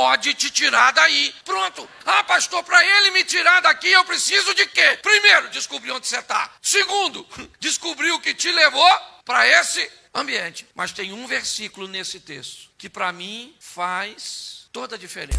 pode te tirar daí. Pronto. Ah, pastor, para ele me tirar daqui, eu preciso de quê? Primeiro, descobrir onde você está. Segundo, descobrir o que te levou para esse ambiente. Mas tem um versículo nesse texto que para mim faz toda a diferença.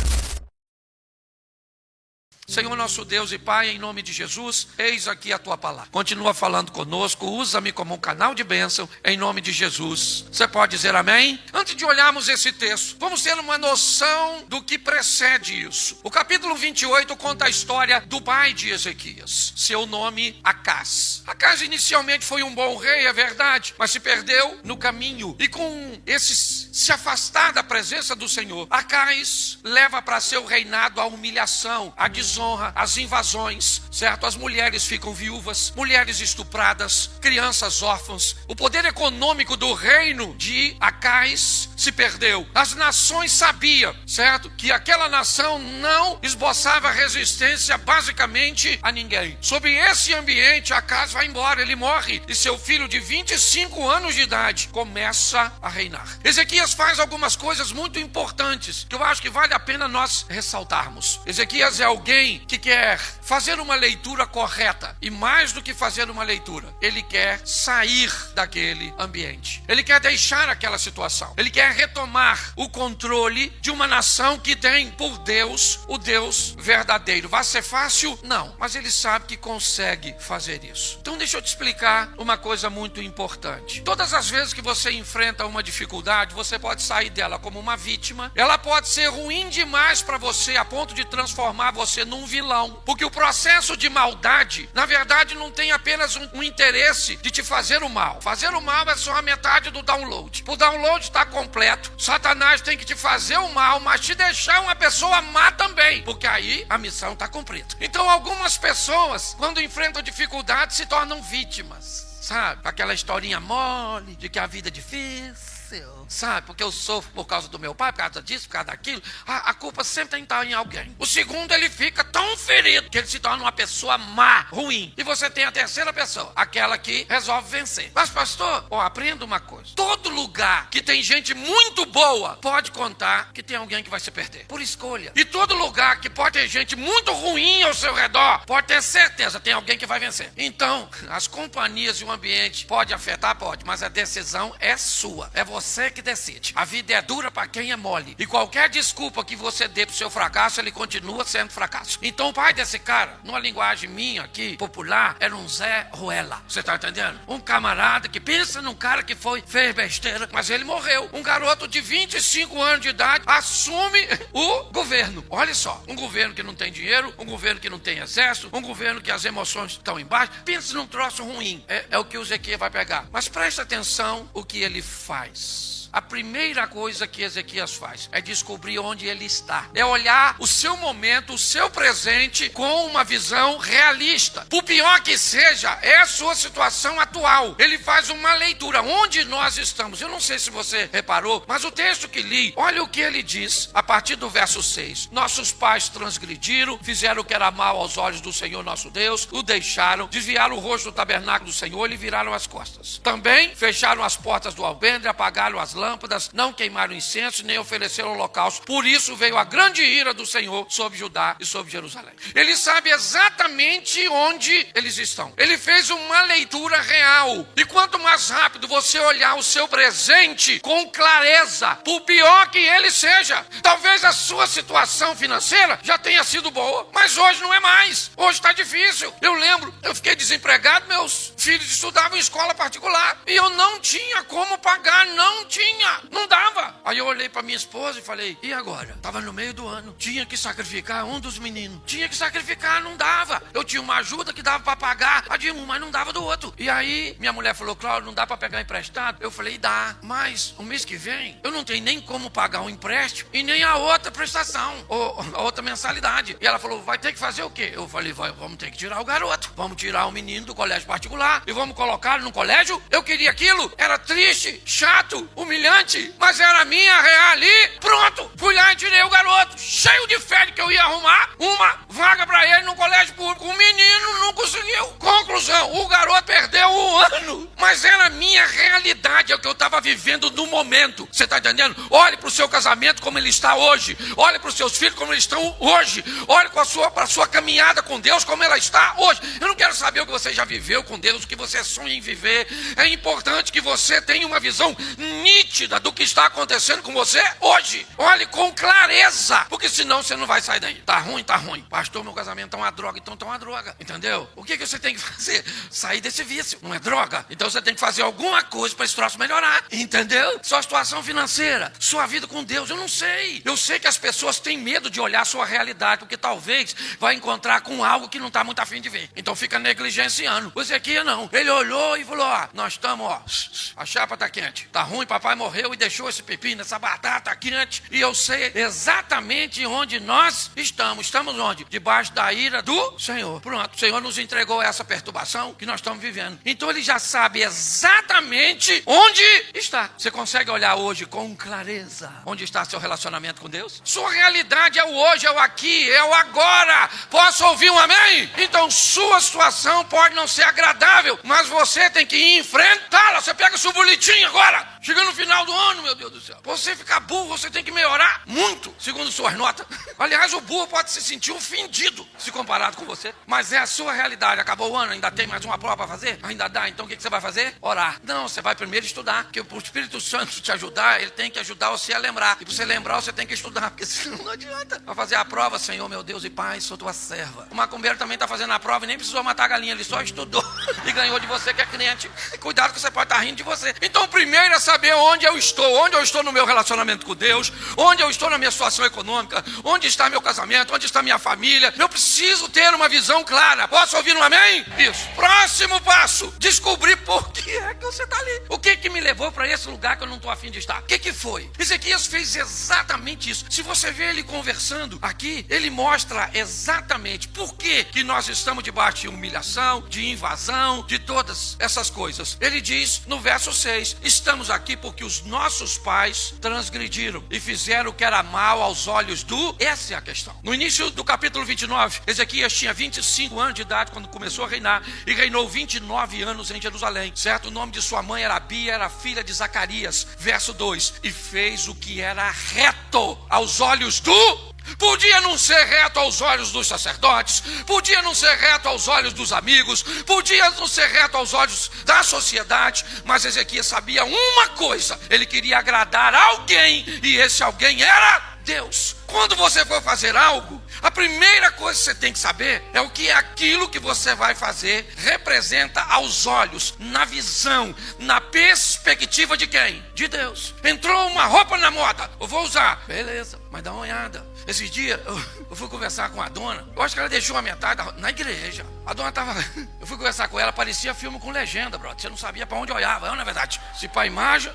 Senhor nosso Deus e Pai, em nome de Jesus, eis aqui a tua palavra. Continua falando conosco, usa-me como um canal de bênção, em nome de Jesus. Você pode dizer amém? Antes de olharmos esse texto, vamos ter uma noção do que precede isso. O capítulo 28 conta a história do pai de Ezequias, seu nome Acaz. Acaz inicialmente foi um bom rei, é verdade, mas se perdeu no caminho. E com se afastar da presença do Senhor, Acaz leva para seu reinado a humilhação, a desonra, as invasões, certo? As mulheres ficam viúvas, mulheres estupradas, crianças órfãs. O poder econômico do reino de Acaz se perdeu. As nações sabiam, certo? Que aquela nação não esboçava resistência basicamente a ninguém. Sob esse ambiente, Acaz vai embora, ele morre. E seu filho de 25 anos de idade começa a reinar. Ezequias faz algumas coisas muito importantes que eu acho que vale a pena nós ressaltarmos. Ezequias é alguém que quer fazer uma leitura correta. E mais do que fazer uma leitura, ele quer sair daquele ambiente. Ele quer deixar aquela situação. Ele quer retomar o controle de uma nação que tem por Deus o Deus verdadeiro. Vai ser fácil? Não. Mas ele sabe que consegue fazer isso. Então deixa eu te explicar uma coisa muito importante. Todas as vezes que você enfrenta uma dificuldade, você pode sair dela como uma vítima. Ela pode ser ruim demais para você a ponto de transformar você num vilão. Porque o processo de maldade, na verdade, não tem apenas um interesse de te fazer o mal. Fazer o mal é só a metade do download. O download está completo. Satanás tem que te fazer o mal, mas te deixar uma pessoa má também. Porque aí a missão está cumprida. Então algumas pessoas, quando enfrentam dificuldades, se tornam vítimas. Sabe? Aquela historinha mole de que a vida é difícil. Sabe, porque eu sofro por causa do meu pai, por causa disso, por causa daquilo. A culpa sempre tem que estar em alguém. O segundo, ele fica tão ferido que ele se torna uma pessoa má, ruim. E você tem a terceira pessoa, aquela que resolve vencer. Mas pastor, aprenda uma coisa. Todo lugar que tem gente muito boa, pode contar que tem alguém que vai se perder. Por escolha. E todo lugar que pode ter gente muito ruim ao seu redor, pode ter certeza, tem alguém que vai vencer. Então, as companhias e o ambiente pode afetar, pode, mas a decisão é sua. É você que decide. A vida é dura para quem é mole. E qualquer desculpa que você dê pro seu fracasso, ele continua sendo fracasso. Então o pai desse cara, numa linguagem minha aqui, popular, era um Zé Ruela. Você tá entendendo? Um camarada que pensa num cara que fez besteira, mas ele morreu. Um garoto de 25 anos de idade assume o governo. Olha só, um governo que não tem dinheiro, um governo que não tem exército, um governo que as emoções estão embaixo. Pensa num troço ruim. É o que o Ezequias vai pegar. Mas presta atenção o que ele faz. A primeira coisa que Ezequias faz é descobrir onde ele está. É olhar o seu momento, o seu presente com uma visão realista. Por pior que seja, é a sua situação atual. Ele faz uma leitura. Onde nós estamos? Eu não sei se você reparou, mas o texto que li, olha o que ele diz a partir do verso 6. Nossos pais transgrediram, fizeram o que era mal aos olhos do Senhor nosso Deus, o deixaram, desviaram o rosto do tabernáculo do Senhor e lhe viraram as costas. Também fecharam as portas do alpendre, apagaram as lâmpadas, não queimaram incenso, nem ofereceram holocausto. Por isso veio a grande ira do Senhor sobre Judá e sobre Jerusalém. Ele sabe exatamente onde eles estão. Ele fez uma leitura real. E quanto mais rápido você olhar o seu presente com clareza, por pior que ele seja, talvez a sua situação financeira já tenha sido boa, mas hoje não é mais. Hoje está difícil. Eu lembro, eu fiquei desempregado, meus filhos estudavam em escola particular e eu não tinha como pagar, não dava. Aí eu olhei para minha esposa e falei, e agora? Tava no meio do ano, tinha que sacrificar um dos meninos, tinha que sacrificar, não dava. Eu tinha uma ajuda que dava para pagar a de um, mas não dava do outro. E aí minha mulher falou, Cláudio, não dá para pegar emprestado? Eu falei, dá, mas o mês que vem eu não tenho nem como pagar um empréstimo e nem a outra prestação, ou a outra mensalidade. E ela falou, vai ter que fazer o quê? Eu falei, vamos ter que tirar o garoto, vamos tirar o menino do colégio particular e vamos colocá-lo no colégio. Eu queria aquilo, era triste, chato, humilhante, mas era minha real ali. Pronto, fui lá e tirei o garoto, cheio de fé que eu ia arrumar uma vaga para ele no colégio público. O menino não conseguiu. Conclusão, o garoto perdeu um ano, mas era minha realidade. realidade é o que eu estava vivendo no momento. Você está entendendo? Olhe para o seu casamento como ele está hoje. Olhe para os seus filhos como eles estão hoje. Olhe para a sua caminhada com Deus como ela está hoje. Eu não quero saber o que você já viveu com Deus, o que você sonha em viver. É importante que você tenha uma visão nítida do que está acontecendo com você hoje. Olhe com clareza, porque senão você não vai sair daí. Tá ruim, tá ruim. Pastor, meu casamento tá uma droga, então tá uma droga. Entendeu? O que você tem que fazer? Sair desse vício. Não é droga? Então você tem que fazer alguma coisa para esse troço melhorar. Entendeu? Sua situação financeira, sua vida com Deus, eu não sei. Eu sei que as pessoas têm medo de olhar a sua realidade, porque talvez vai encontrar com algo que não está muito afim de ver. Então fica negligenciando. O Ezequias não. Ele olhou e falou, nós estamos, a chapa tá quente. Tá ruim, papai morreu e deixou esse pepino, essa batata quente. E eu sei exatamente onde nós estamos. Estamos onde? Debaixo da ira do Senhor. Pronto, o Senhor nos entregou essa perturbação que nós estamos vivendo. Então ele já sabe exatamente onde está. Você consegue olhar hoje com clareza onde está seu relacionamento com Deus? Sua realidade é o hoje, é o aqui, é o agora. Posso ouvir um amém? Então sua situação pode não ser agradável, mas você tem que enfrentá-la. Você pega seu boletim agora, chega no final do ano, meu Deus do céu. Você ficar burro, você tem que melhorar muito, segundo suas notas. Aliás, o burro pode se sentir ofendido se comparado com você, mas é a sua realidade. Acabou o ano, ainda tem mais uma prova para fazer? Ainda dá, então o que você vai fazer? Orar. Não, você vai primeiro estudar, porque o Espírito Santo te ajudar, ele tem que ajudar você a lembrar. E para você lembrar, você tem que estudar, porque senão não adianta. Vai fazer a prova, Senhor, meu Deus e Pai, sou tua serva. O macumbeiro também está fazendo a prova e nem precisou matar a galinha, ele só estudou e ganhou de você que é crente. Cuidado que você pode estar rindo de você. Então, primeiro é saber onde eu estou no meu relacionamento com Deus, onde eu estou na minha situação econômica, onde está meu casamento, onde está minha família. Eu preciso ter uma visão clara. Posso ouvir um amém? Isso. Próximo passo, descobrir por que é que você está ali. O que me levou para esse lugar que eu não estou afim de estar? O que foi? Ezequias fez exatamente isso. Se você vê ele conversando aqui, ele mostra exatamente por que nós estamos debaixo de humilhação, de invasão, de todas essas coisas. Ele diz no verso 6, estamos aqui porque os nossos pais transgrediram e fizeram o que era mal aos olhos do... Essa é a questão. No início do capítulo 29, Ezequias tinha 25 anos de idade quando começou a reinar e reinou 29 anos em Jerusalém, certo? O nome de sua mãe era Abia, era filha de Zacarias. Verso 2, e fez o que era reto aos olhos do... Podia não ser reto aos olhos dos sacerdotes, podia não ser reto aos olhos dos amigos, podia não ser reto aos olhos da sociedade, mas Ezequias sabia uma coisa: ele queria agradar alguém, e esse alguém era Deus. Quando você for fazer algo, a primeira coisa que você tem que saber é o que aquilo que você vai fazer representa aos olhos, na visão, na perspectiva de quem? De Deus. Entrou uma roupa na moda, eu vou usar. Beleza, mas dá uma olhada. Esses dias eu fui conversar com a dona, eu acho que ela deixou a metade na igreja. A dona tava... Eu fui conversar com ela, parecia filme com legenda, brother. Você não sabia para onde olhava, não é verdade? Se para imagem...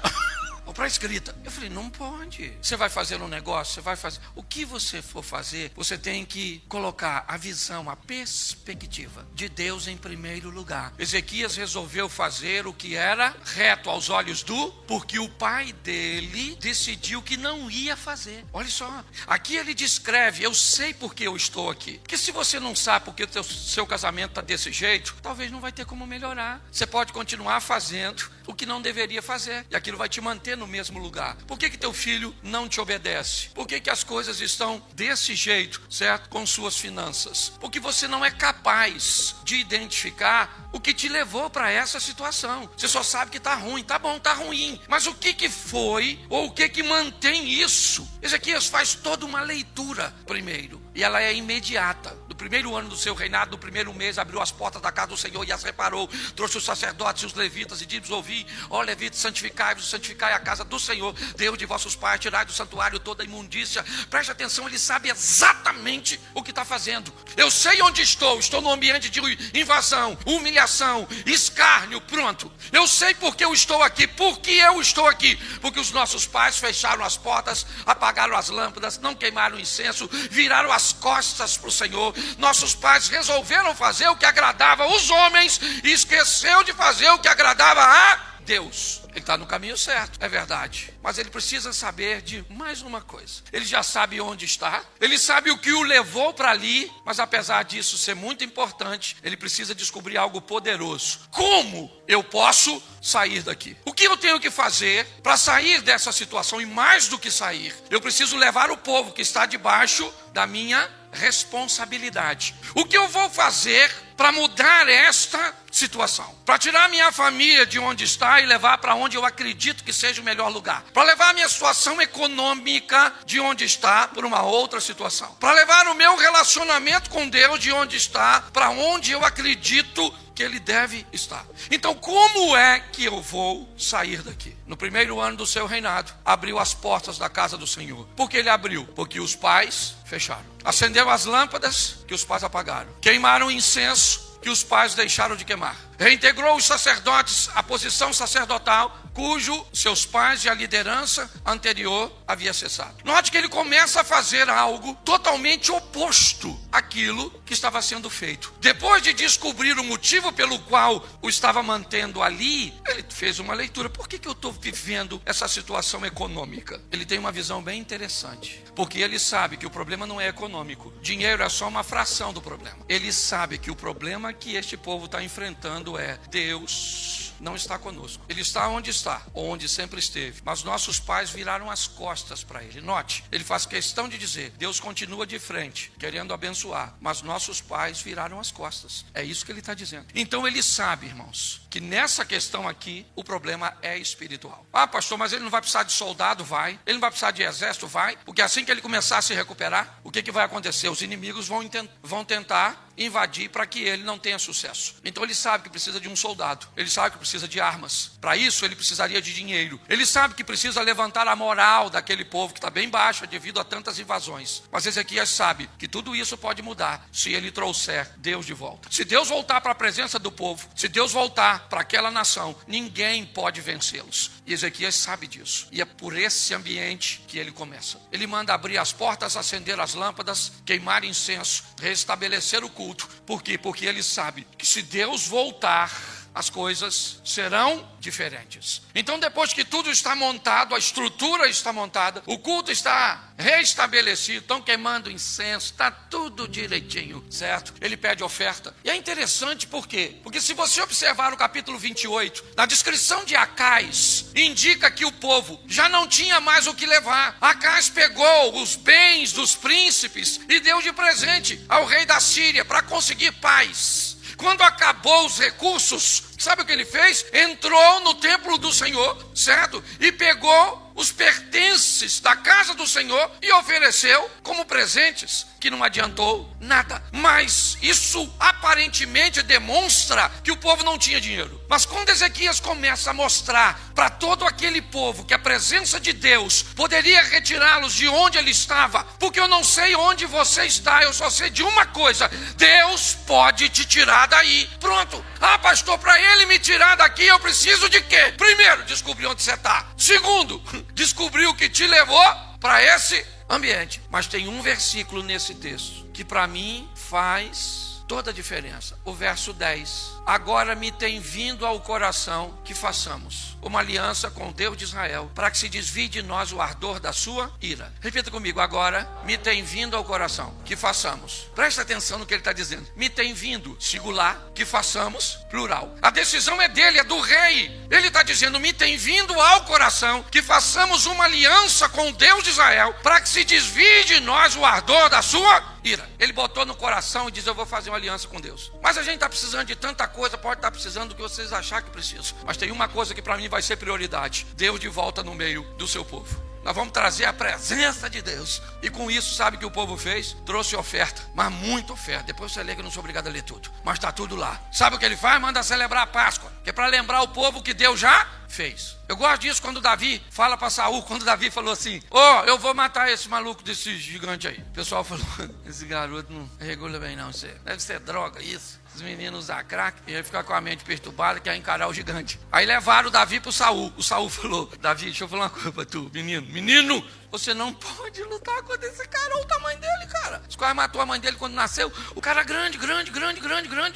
ou para escrita. Eu falei, não pode. Você vai fazer um negócio, você vai fazer... O que você for fazer, você tem que colocar a visão, a perspectiva de Deus em primeiro lugar. Ezequias resolveu fazer o que era reto aos olhos do... Porque o pai dele decidiu que não ia fazer. Olha só. Aqui ele descreve, eu sei porque eu estou aqui. Porque se você não sabe porque o seu casamento está desse jeito, talvez não vai ter como melhorar. Você pode continuar fazendo o que não deveria fazer. E aquilo vai te manter no mesmo lugar. Por que teu filho não te obedece? Por que as coisas estão desse jeito, certo? Com suas finanças? Porque você não é capaz de identificar o que te levou para essa situação. Você só sabe que está ruim. Tá bom, tá ruim. Mas o que foi ou o que mantém isso? Ezequias faz toda uma leitura primeiro. E ela é imediata. No primeiro ano do seu reinado, no primeiro mês, abriu as portas da casa do Senhor e as reparou. Trouxe os sacerdotes e os levitas e disse: ouvi, ó levitas, santificai-vos, santificai a casa do Senhor, Deus de vossos pais, tirai do santuário toda a imundícia. Preste atenção, ele sabe exatamente o que está fazendo. Eu sei onde estou no ambiente de invasão, humilhação, escárnio, pronto. Eu sei porque eu estou aqui. Por que eu estou aqui? Porque os nossos pais fecharam as portas, apagaram as lâmpadas, não queimaram incenso, viraram as costas para o Senhor. Nossos pais resolveram fazer o que agradava os homens e esqueceu de fazer o que agradava a Deus. Ele está no caminho certo, é verdade. Mas ele precisa saber de mais uma coisa. Ele já sabe onde está, ele sabe o que o levou para ali, mas apesar disso ser muito importante, ele precisa descobrir algo poderoso. Como eu posso sair daqui? O que eu tenho que fazer para sair dessa situação? E mais do que sair, eu preciso levar o povo que está debaixo da minha responsabilidade. O que eu vou fazer para mudar esta situação? Para tirar minha família de onde está e levar para onde eu acredito que seja o melhor lugar. Para levar a minha situação econômica de onde está para uma outra situação. Para levar o meu relacionamento com Deus de onde está para onde eu acredito que ele deve estar. Então, como é que eu vou sair daqui? No primeiro ano do seu reinado, abriu as portas da casa do Senhor. Por que ele abriu? Porque os pais fecharam. Acendeu as lâmpadas que os pais apagaram. Queimaram incenso que os pais deixaram de queimar. Reintegrou os sacerdotes à posição sacerdotal, cujo seus pais e a liderança anterior havia cessado. Note que ele começa a fazer algo totalmente oposto àquilo que estava sendo feito. Depois de descobrir o motivo pelo qual o estava mantendo ali, ele fez uma leitura. Por que eu estou vivendo essa situação econômica? Ele tem uma visão bem interessante, porque ele sabe que o problema não é econômico. Dinheiro é só uma fração do problema. Ele sabe que o problema que este povo está enfrentando é: Deus não está conosco. Ele está onde sempre esteve. Mas nossos pais viraram as costas para ele. Note, ele faz questão de dizer: Deus continua de frente, querendo abençoar, mas nossos pais viraram as costas. É isso que ele está dizendo. Então ele sabe, irmãos, que nessa questão aqui, o problema é espiritual. Ah, pastor, mas ele não vai precisar de soldado? Vai. Ele não vai precisar de exército? Vai. Porque assim que ele começar a se recuperar, o que vai acontecer? Os inimigos vão tentar invadir para que ele não tenha sucesso. Então ele sabe que precisa de um soldado. Ele sabe que precisa de armas. Para isso ele precisaria de dinheiro. Ele sabe que precisa levantar a moral daquele povo que está bem baixa devido a tantas invasões. Mas Ezequias sabe que tudo isso pode mudar se ele trouxer Deus de volta. Se Deus voltar para a presença do povo, se Deus voltar para aquela nação, ninguém pode vencê-los. E Ezequias sabe disso. E é por esse ambiente que ele começa. Ele manda abrir as portas, acender as lâmpadas, queimar incenso, restabelecer o culto. Por quê? Porque ele sabe que se Deus voltar, as coisas serão diferentes. Então, depois que tudo está montado, a estrutura está montada, o culto está restabelecido, estão queimando incenso, está tudo direitinho, certo? Ele pede oferta. E é interessante por quê? Porque se você observar o capítulo 28, na descrição de Acais, indica que o povo já não tinha mais o que levar. Acais pegou os bens dos príncipes e deu de presente ao rei da Síria para conseguir paz. Quando acabou os recursos, sabe o que ele fez? Entrou no templo do Senhor, certo? E pegou os pertences da casa do Senhor e ofereceu como presentes, que não adiantou nada. Mas isso aparentemente demonstra que o povo não tinha dinheiro. Mas quando Ezequias começa a mostrar para todo aquele povo que a presença de Deus poderia retirá-los de onde ele estava, porque eu não sei onde você está, eu só sei de uma coisa: Deus pode te tirar daí. Pronto. Ah, pastor, para ele me tirar daqui eu preciso de quê? Primeiro, descobrir onde você está. Segundo, descobrir o que te levou para esse ambiente. Mas tem um versículo nesse texto que para mim faz toda a diferença. O verso 10. Agora me tem vindo ao coração que façamos uma aliança com o Deus de Israel, para que se desvie de nós o ardor da sua ira. Repita comigo: agora me tem vindo ao coração que façamos. Presta atenção no que ele está dizendo. Me tem vindo, singular, que façamos, plural. A decisão é dele, é do rei. Ele está dizendo: me tem vindo ao coração que façamos uma aliança com o Deus de Israel, para que se desvie de nós o ardor da sua ira. Ele botou no coração e diz: eu vou fazer uma aliança com Deus. Mas a gente está precisando de tanta coisa, pode estar precisando do que vocês acharem que precisa. Mas tem uma coisa que para mim vai ser prioridade: Deus de volta no meio do seu povo. Nós vamos trazer a presença de Deus. E com isso, sabe o que o povo fez? Trouxe oferta, mas muita oferta. Depois você lê, que eu não sou obrigado a ler tudo, mas está tudo lá. Sabe o que ele faz? Manda celebrar a Páscoa, que é para lembrar o povo que Deus já fez. Eu gosto disso quando Davi fala para Saul, quando Davi falou assim: eu vou matar esse maluco desse gigante aí. O pessoal falou: esse garoto não regula bem não, você deve ser droga isso. Os meninos usar crack e aí ficar com a mente perturbada, quer encarar o gigante. Aí levaram o Davi para o Saul. O Saul falou: Davi, deixa eu falar uma coisa para tu, menino, você não pode lutar contra esse cara, olha o tamanho dele, cara. quase matou a mãe dele quando nasceu. O cara grande,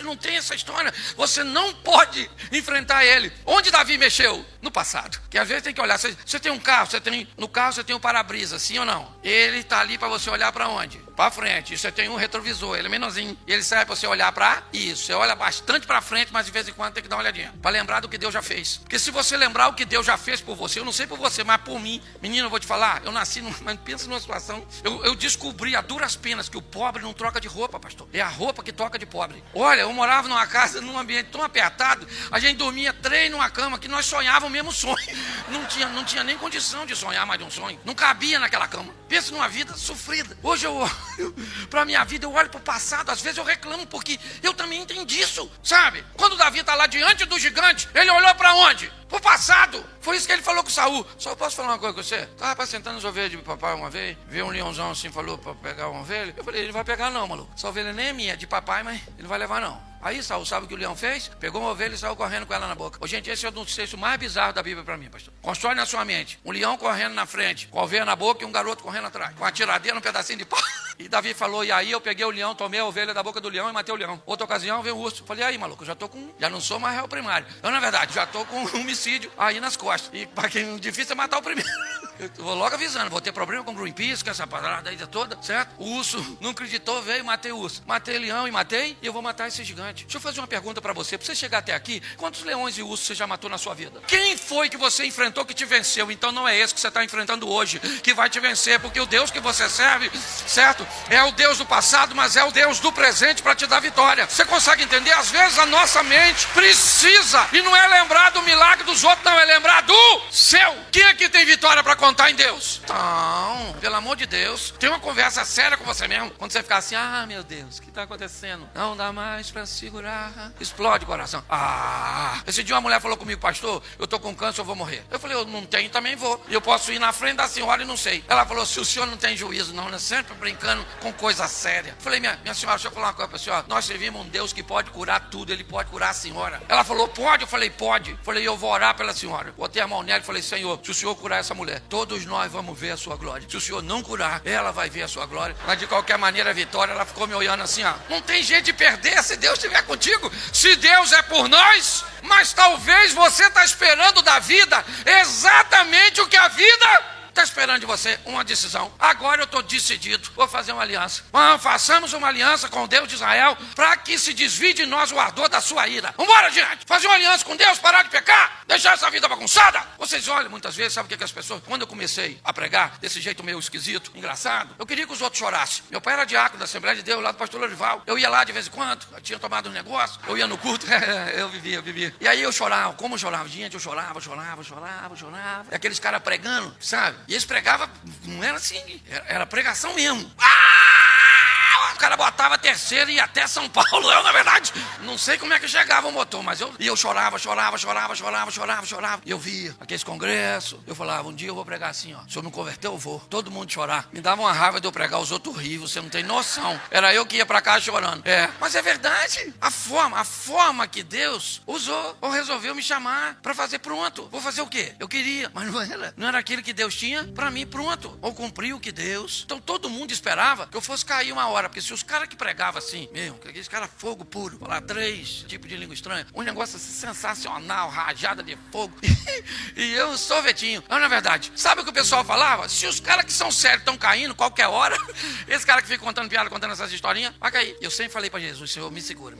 não tem essa história. Você não pode enfrentar ele. Onde Davi mexeu? No passado. Que às vezes tem que olhar. Você tem um carro, no carro você tem um para-brisa, sim ou não? Ele está ali para você olhar para onde? Para frente. E você tem um retrovisor, ele é menorzinho. E ele serve para você olhar para isso. Você olha bastante para frente, mas de vez em quando tem que dar uma olhadinha. Para lembrar do que Deus já fez. Porque se você lembrar o que Deus já fez por você, eu não sei por você, mas por mim, menino, eu vou te falar, eu nasci, mas pensa numa situação, eu descobri a duras penas que o pobre não troca de roupa, pastor. É a roupa que toca de pobre. Olha, eu morava numa casa, num ambiente tão apertado, a gente dormia 3 numa cama, que nós sonhávamos o mesmo sonho. Não tinha nem condição de sonhar mais de um sonho. Não cabia naquela cama. Pensa numa vida sofrida. Hoje eu olho pra minha vida, eu olho pro passado, às vezes eu reclamo, porque eu também entendi isso, sabe? Quando Davi tá lá diante do gigante, ele olhou pra onde? Pro passado. Foi isso que ele falou com Saul. Só posso falar uma coisa com você? Tava apacentando as ovelhas de papai uma vez, viu um leãozão assim, falou pra pegar uma ovelha. Eu falei, ele não vai pegar não, maluco. Essa ovelha nem é minha, é de papai, mas ele não vai levar não. Aí Saul, sabe o que o leão fez? Pegou uma ovelha e saiu correndo com ela na boca. Ô, gente, esse é o texto mais bizarro da Bíblia pra mim, pastor. Constrói na sua mente um leão correndo na frente, com a ovelha na boca e um garoto correndo atrás, com a tiradeira, um pedacinho de pau. E Davi falou, e aí eu peguei o leão, tomei a ovelha da boca do leão e matei o leão. Outra ocasião veio um urso. Falei, aí, maluco, já não sou mais réu primário. Eu, na verdade, já tô com um homicídio aí nas costas. E para quem difícil é matar o primeiro. Eu vou logo avisando, vou ter problema com o Greenpeace, com essa parada aí toda, certo? O urso não acreditou, veio, matei o urso. Matei o leão e eu vou matar esse gigante. Deixa eu fazer uma pergunta para você. Pra você chegar até aqui, quantos leões e ursos você já matou na sua vida? Quem foi que você enfrentou que te venceu? Então não é esse que você está enfrentando hoje que vai te vencer, porque o Deus que você serve, certo? É o Deus do passado, mas é o Deus do presente para te dar vitória. Você consegue entender? Às vezes a nossa mente precisa, e não é lembrar do milagre dos outros, não, é lembrar do seu. Quem aqui tem vitória para contar em Deus? Então, pelo amor de Deus, tem uma conversa séria com você mesmo. Quando você ficar assim, ah, meu Deus, o que está acontecendo? Não dá mais para segurar. Explode o coração. Esse dia uma mulher falou comigo, pastor, eu tô com câncer, eu vou morrer. Eu falei, eu não tenho, também vou. Eu posso ir na frente da senhora e não sei. Ela falou, se o senhor não tem juízo não, né? Sempre brincando com coisa séria. Eu falei, minha senhora, deixa eu falar uma coisa pra senhora. Nós servimos um Deus que pode curar tudo, ele pode curar a senhora. Ela falou, pode? Eu falei, pode. Eu falei, eu vou orar pela senhora. Botei a mão nela e falei, Senhor, se o senhor curar essa mulher, todos nós vamos ver a sua glória. Se o senhor não curar, ela vai ver a sua glória. Mas de qualquer maneira, a vitória, ela ficou me olhando assim, ó. Não tem jeito de perder se Deus estiver contigo. Se Deus é por nós, mas talvez você está esperando da vida exatamente o que a vida está esperando de você, uma decisão. Agora eu estou decidido, vou fazer uma aliança. Façamos uma aliança com o Deus de Israel para que se desvie de nós o ardor da sua ira. Vamos embora, gente. Fazer uma aliança com Deus, parar de pecar, deixar essa vida bagunçada. Vocês olham muitas vezes, sabe o que as pessoas... Quando eu comecei a pregar desse jeito meio esquisito, engraçado, eu queria que os outros chorassem. Meu pai era diácono da Assembleia de Deus, lá do pastor Lorival. Eu ia lá de vez em quando, eu tinha tomado um negócio, eu ia no culto, eu vivia. E aí eu chorava, como eu chorava? Gente, eu chorava. E aqueles caras pregando, sabe? E eles pregavam, não era assim, era pregação mesmo. O cara botava a terceira e ia até São Paulo. Eu, na verdade, não sei como é que chegava o motor, mas eu chorava. E eu via aqueles congressos. Eu falava, um dia eu vou pregar assim, ó. Se eu me converter, eu vou. Todo mundo chorar. Me dava uma raiva de eu pregar, os outros riam, você não tem noção. Era eu que ia pra casa chorando. Mas é verdade. A forma que Deus usou, ou resolveu me chamar pra fazer pronto. Vou fazer o quê? Eu queria, mas não era aquilo que Deus tinha pra mim pronto. Ou cumprir o que Deus. Então todo mundo esperava que eu fosse cair uma hora, porque se os caras que pregavam assim, mesmo, aqueles caras fogo puro, falar 3 tipos de língua estranha, um negócio assim sensacional, rajada de fogo, e eu sorvetinho. Não, na verdade, sabe o que o pessoal falava? Se os caras que são sérios estão caindo qualquer hora, esse cara que fica contando piada, contando essas historinhas, vai cair. Eu sempre falei pra Jesus, Senhor, me segura,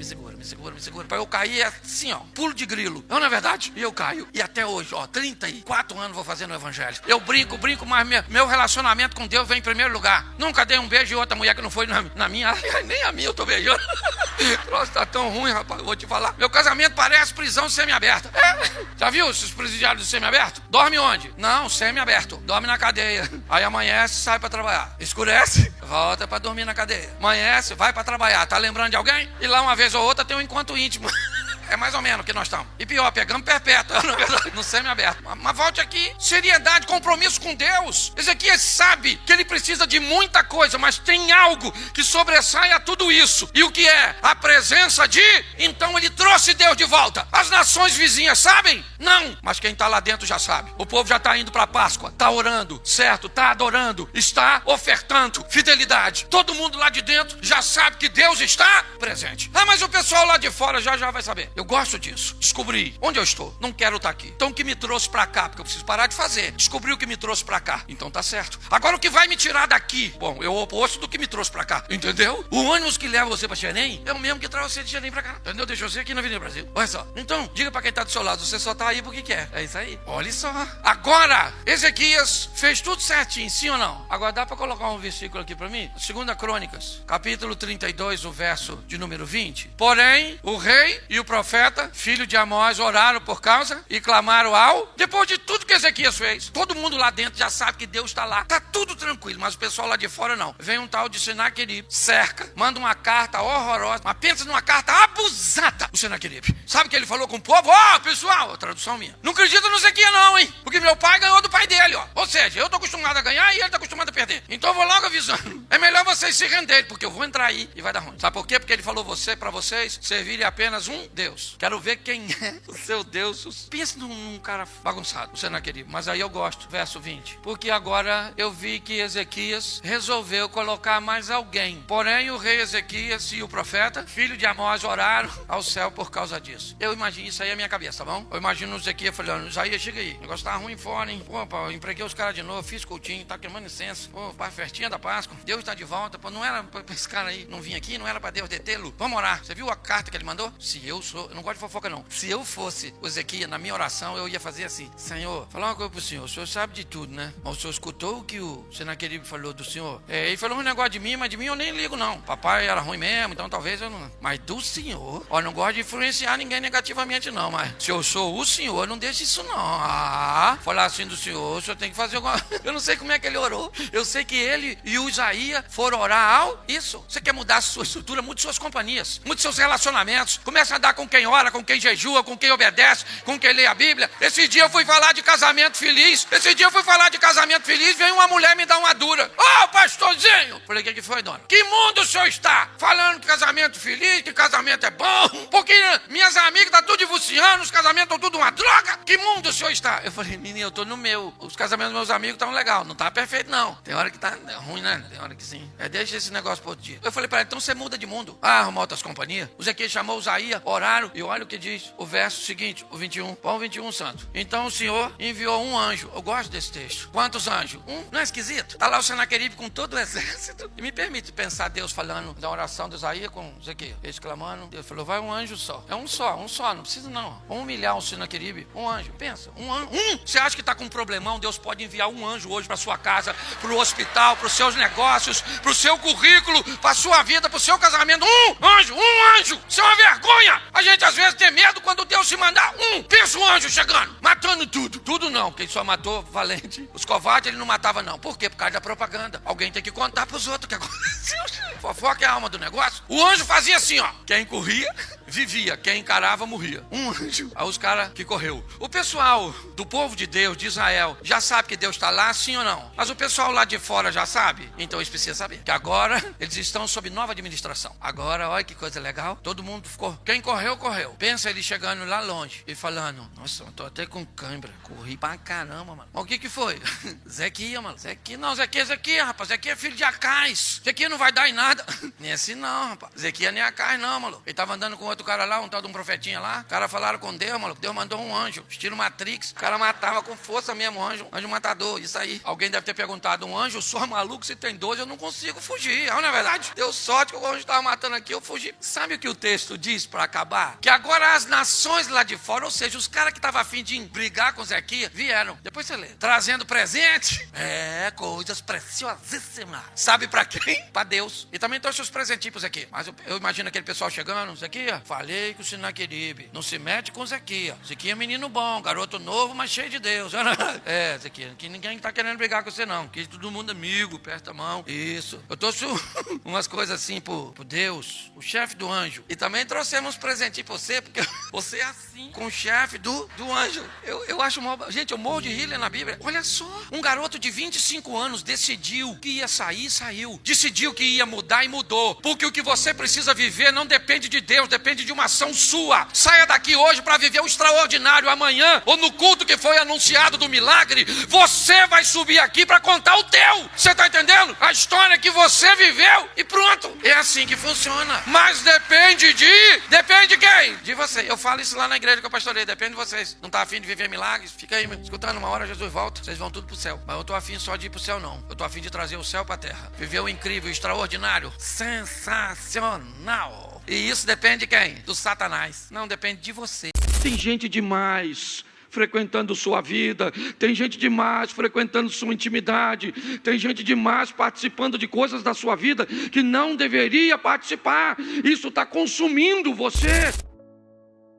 pra eu cair assim, ó, pulo de grilo. Não, na verdade, e eu caio. E até hoje, ó, 34 anos vou fazendo o evangelho. Eu brinco, mas meu relacionamento com Deus vem em primeiro lugar. Nunca dei um beijo em outra mulher que não foi na minha, nem a minha eu tô beijando. Nossa, tá tão ruim, rapaz, vou te falar. Meu casamento parece prisão semi-aberta. Já viu esses presidiários de semi-aberto? Dorme onde? Não, semi-aberto. Dorme na cadeia. Aí amanhece, sai pra trabalhar. Escurece, volta pra dormir na cadeia. Amanhece, vai pra trabalhar. Tá lembrando de alguém? E lá uma vez ou outra tem um encontro íntimo. É mais ou menos o que nós estamos. E pior, pegamos perpétua, na verdade, no semi-aberto. Mas volte aqui. Seriedade, compromisso com Deus. Ezequias sabe que ele precisa de muita coisa, mas tem algo que sobressai a tudo isso. E o que é? A presença de... Então ele trouxe Deus de volta. As nações vizinhas sabem? Não. Mas quem está lá dentro já sabe. O povo já está indo para a Páscoa. Está orando, certo? Está adorando. Está ofertando fidelidade. Todo mundo lá de dentro já sabe que Deus está presente. Ah, mas o pessoal lá de fora já vai saber. Eu gosto disso. Descobri onde eu estou. Não quero estar aqui. Então o que me trouxe para cá? Porque eu preciso parar de fazer. Descobri o que me trouxe para cá. Então tá certo. Agora o que vai me tirar daqui? Bom, é o oposto do que me trouxe para cá. Entendeu? O ônibus que leva você para Xerém é o mesmo que traz você de Xerém para cá. Entendeu? Deixa você aqui na Avenida Brasil. Olha só. Então, diga para quem tá do seu lado, você só tá aí porque quer. É isso aí. Olha só. Agora, Ezequias fez tudo certinho, sim ou não? Agora dá para colocar um versículo aqui para mim? 2 Crônicas, capítulo 32, o verso de número 20. Porém, o rei e o profeta, filho de Amós, oraram por causa e clamaram ao... Depois de tudo que Ezequias fez, todo mundo lá dentro já sabe que Deus está lá. Tá tudo tranquilo, mas o pessoal lá de fora não. Vem um tal de Senaqueribe, cerca, manda uma carta horrorosa, mas pensa numa carta abusada do Senaqueribe. Sabe o que ele falou com o povo? Pessoal, tradução minha. Não acredita no Ezequias não, hein? Porque meu pai ganhou do pai dele, ó. Ou seja, eu tô acostumado a ganhar e ele tá acostumado a perder. Então eu vou logo avisando. É melhor vocês se renderem, porque eu vou entrar aí e vai dar ruim. Sabe por quê? Porque ele falou para vocês servirem apenas um Deus. Quero ver quem é o seu Deus. Pensa num cara bagunçado, o Senaqueribe. Mas aí eu gosto, verso 20. Porque agora eu vi que Ezequias resolveu colocar mais alguém. Porém, o rei Ezequias e o profeta, filho de Amós, oraram ao céu por causa disso. Eu imagino isso aí, é a minha cabeça, tá bom? Eu imagino o Ezequias falando, Isaías, chega aí. O negócio tá ruim fora, hein? Pô, eu empreguei os caras de novo, fiz cultinho, tá queimando incenso. Pô, festinha da Páscoa. Deus tá de volta. Pô, não era pra esse cara aí não vir aqui, não era pra Deus detê-lo. Vamos orar. Você viu a carta que ele mandou? Eu não gosto de fofoca não. Se eu fosse o Ezequias, na minha oração, eu ia fazer assim. Senhor, falar uma coisa pro senhor. O senhor sabe de tudo, né? Mas o senhor escutou o que o Senaqueribe falou do senhor? Ele falou um negócio de mim, mas de mim eu nem ligo não. Papai era ruim mesmo, então talvez eu não... Mas do senhor, ó, não gosto de influenciar ninguém negativamente não, mas se eu sou o senhor, não deixe isso não. Falar assim do senhor, o senhor tem que fazer alguma... Eu não sei como é que ele orou. Eu sei que ele e o Isaías foram orar ao... Isso. Você quer mudar a sua estrutura, mude suas companhias, mude seus relacionamentos. Comece a andar com quem ora, com quem jejua, com quem obedece, com quem lê a Bíblia. Esse dia eu fui falar de casamento feliz. Veio uma mulher me dar uma dura. Pastorzinho! Falei, o que foi, dona? Que mundo o senhor está? Falando que casamento feliz, que casamento é bom. Porque minhas amigas tá tudo divorciando, os casamentos estão tudo uma droga. Que mundo o senhor está? Eu falei, menina, eu tô no meu. Os casamentos dos meus amigos estão legal. Não tá perfeito, não. Tem hora que tá ruim, né? Tem hora que sim. Deixa esse negócio pro outro dia. Eu falei pra ela, então você muda de mundo. Arruma outras companhias. O Ezequias chamou o Isaías, oraram. E olha o que diz o verso seguinte, o 21. Pão 21, santo. Então o Senhor enviou um anjo. Eu gosto desse texto. Quantos anjos? Não é esquisito? Tá lá o Senaqueribe com todo o exército. E me permite pensar Deus falando da oração do Isaías com Ezequias. Exclamando. Deus falou, vai um anjo só. É um só. Não precisa não. Vamos humilhar o Senaqueribe. Um anjo. Pensa. Você acha que tá com um problemão? Deus pode enviar um anjo hoje pra sua casa, pro hospital, pros seus negócios, pro seu currículo, pra sua vida, pro seu casamento. Um anjo. Isso é uma vergonha. A gente às vezes tem medo quando Deus se mandar pensa um anjo chegando, matando tudo. Tudo não, porque ele só matou valente. Os covardes ele não matava não. Por quê? Por causa da propaganda. Alguém tem que contar pros outros o que aconteceu. Fofoca é a alma do negócio. O anjo fazia assim, ó. Quem corria, vivia. Quem encarava, morria. Um anjo. Aí os caras que correu. O pessoal do povo de Deus, de Israel, já sabe que Deus está lá, sim ou não? Mas o pessoal lá de fora já sabe? Então eles precisam saber. Que agora eles estão sob nova administração. Agora, olha que coisa legal. Todo mundo ficou. Quem correu, correu. Pensa ele chegando lá longe e falando, nossa, eu tô até com cãibra. Corri pra caramba, mano. Mas o que foi? Zequias, mano. Zequias, rapaz. Zequias é filho de Acais. Zequias não vai dar em nada. Nem assim não, rapaz. Zequias nem Acais não, mano. Ele tava andando com outro cara lá, um tal de um profetinha lá. O cara falaram com Deus, mano. Deus mandou um anjo, estilo Matrix. O cara matava com força mesmo, anjo matador. Isso aí. Alguém deve ter perguntado, um anjo só maluco, se tem 12, eu não consigo fugir. Não é verdade? Deu sorte que o anjo tava matando aqui, eu fugi. Sabe o que o texto diz pra acabar? Que agora as nações lá de fora, ou seja, os caras que estavam a fim de brigar com Zequias, vieram. Depois você lê. Trazendo presente. Coisas preciosíssimas. Sabe pra quem? Pra Deus. E também trouxe os presentinhos aqui. Mas eu imagino aquele pessoal chegando, Zequias, falei com o Sinaqueribe, não se mete com o Zequia. Zequia é menino bom, garoto novo, mas cheio de Deus. Zequia, que ninguém tá querendo brigar com você não, que todo mundo é amigo, aperta a mão. Isso. Eu trouxe umas coisas assim pro Deus, o chefe do anjo. E também trouxemos um presentinho pra você, porque você é assim, com o chefe do anjo. Eu acho gente, eu morro de rir na Bíblia. Olha só, um garoto de 25 anos decidiu que ia sair, saiu. Decidiu que ia mudar e mudou. Porque o que você precisa viver não depende de Deus, depende de uma ação sua. Saia daqui hoje para viver o extraordinário. Amanhã, ou no culto que foi anunciado do milagre, você vai subir aqui para contar o teu. Você tá entendendo? A história que você viveu e pronto. É assim que funciona. Mas depende de quem? De você. Eu falo isso lá na igreja que eu pastorei. Depende de vocês. Não tá afim de viver milagres? Fica aí, escutando. Uma hora Jesus volta, vocês vão tudo pro céu. Mas eu tô afim só de ir pro céu, não. Eu tô afim de trazer o céu pra terra. Viver o incrível, o extraordinário, sensacional. E isso depende de quem? Do Satanás. Não, depende de você. Tem gente demais frequentando sua vida, tem gente demais frequentando sua intimidade, tem gente demais participando de coisas da sua vida que não deveria participar. Isso está consumindo você.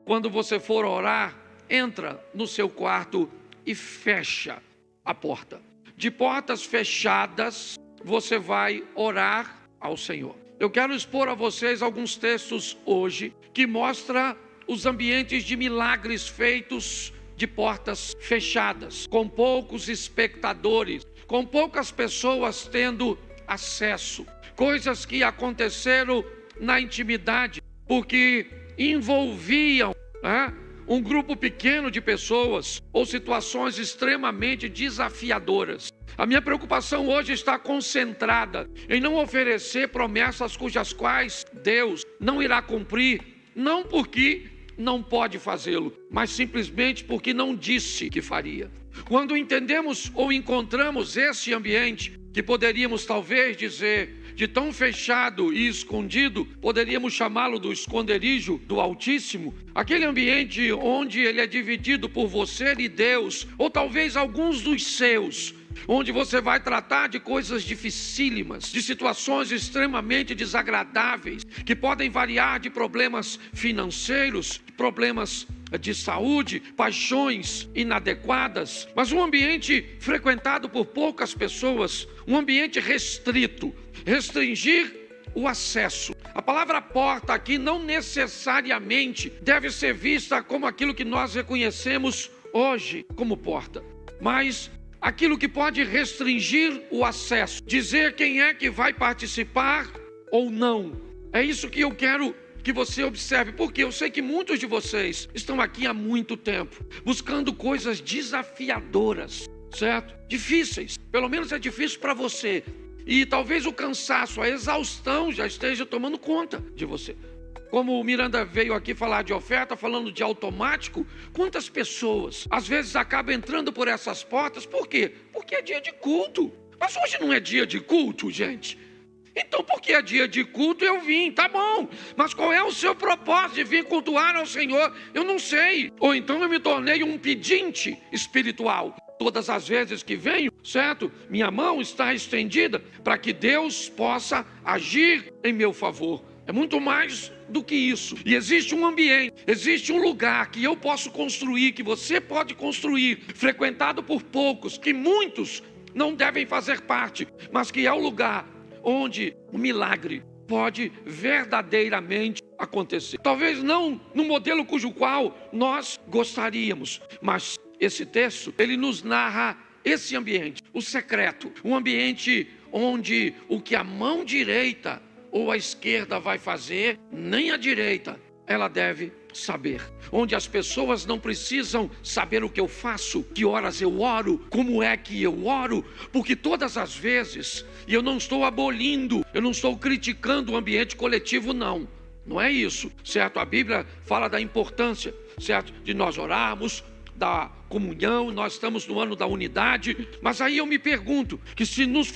Quando você for orar, entra no seu quarto e fecha a porta. De portas fechadas, você vai orar ao Senhor. Eu quero expor a vocês alguns textos hoje que mostram os ambientes de milagres feitos de portas fechadas, com poucos espectadores, com poucas pessoas tendo acesso. Coisas que aconteceram na intimidade, porque envolviam um grupo pequeno de pessoas ou situações extremamente desafiadoras. A minha preocupação hoje está concentrada em não oferecer promessas cujas quais Deus não irá cumprir, não porque não pode fazê-lo, mas simplesmente porque não disse que faria. Quando entendemos ou encontramos esse ambiente, que poderíamos talvez dizer de tão fechado e escondido, poderíamos chamá-lo do esconderijo do Altíssimo, aquele ambiente onde ele é dividido por você e Deus, ou talvez alguns dos seus, onde você vai tratar de coisas dificílimas, de situações extremamente desagradáveis, que podem variar de problemas financeiros, problemas de saúde, paixões inadequadas, mas um ambiente frequentado por poucas pessoas, um ambiente restrito, restringir o acesso. A palavra porta aqui não necessariamente deve ser vista como aquilo que nós reconhecemos hoje como porta, mas aquilo que pode restringir o acesso, dizer quem é que vai participar ou não. É isso que eu quero que você observe, porque eu sei que muitos de vocês estão aqui há muito tempo, buscando coisas desafiadoras, certo? Difíceis, pelo menos é difícil para você. E talvez o cansaço, a exaustão já esteja tomando conta de você. Como o Miranda veio aqui falar de oferta, falando de automático, quantas pessoas às vezes acabam entrando por essas portas, por quê? Porque é dia de culto. Mas hoje não é dia de culto, gente. Então, porque é dia de culto, eu vim, tá bom. Mas qual é o seu propósito de vir cultuar ao Senhor? Eu não sei. Ou então eu me tornei um pedinte espiritual. Todas as vezes que venho, certo? Minha mão está estendida para que Deus possa agir em meu favor. É muito mais do que isso. E existe um ambiente, existe um lugar que eu posso construir, que você pode construir, frequentado por poucos, que muitos não devem fazer parte, mas que é o lugar onde o milagre pode verdadeiramente acontecer. Talvez não no modelo cujo qual nós gostaríamos, mas esse texto, ele nos narra esse ambiente, o secreto, um ambiente onde o que a mão direita ou a esquerda vai fazer, nem a direita ela deve saber. Onde as pessoas não precisam saber o que eu faço, que horas eu oro, como é que eu oro, porque todas as vezes, e eu não estou abolindo, eu não estou criticando o ambiente coletivo, não é isso, certo? A Bíblia fala da importância, certo? De nós orarmos, da comunhão, nós estamos no ano da unidade, mas aí eu me pergunto, que se nos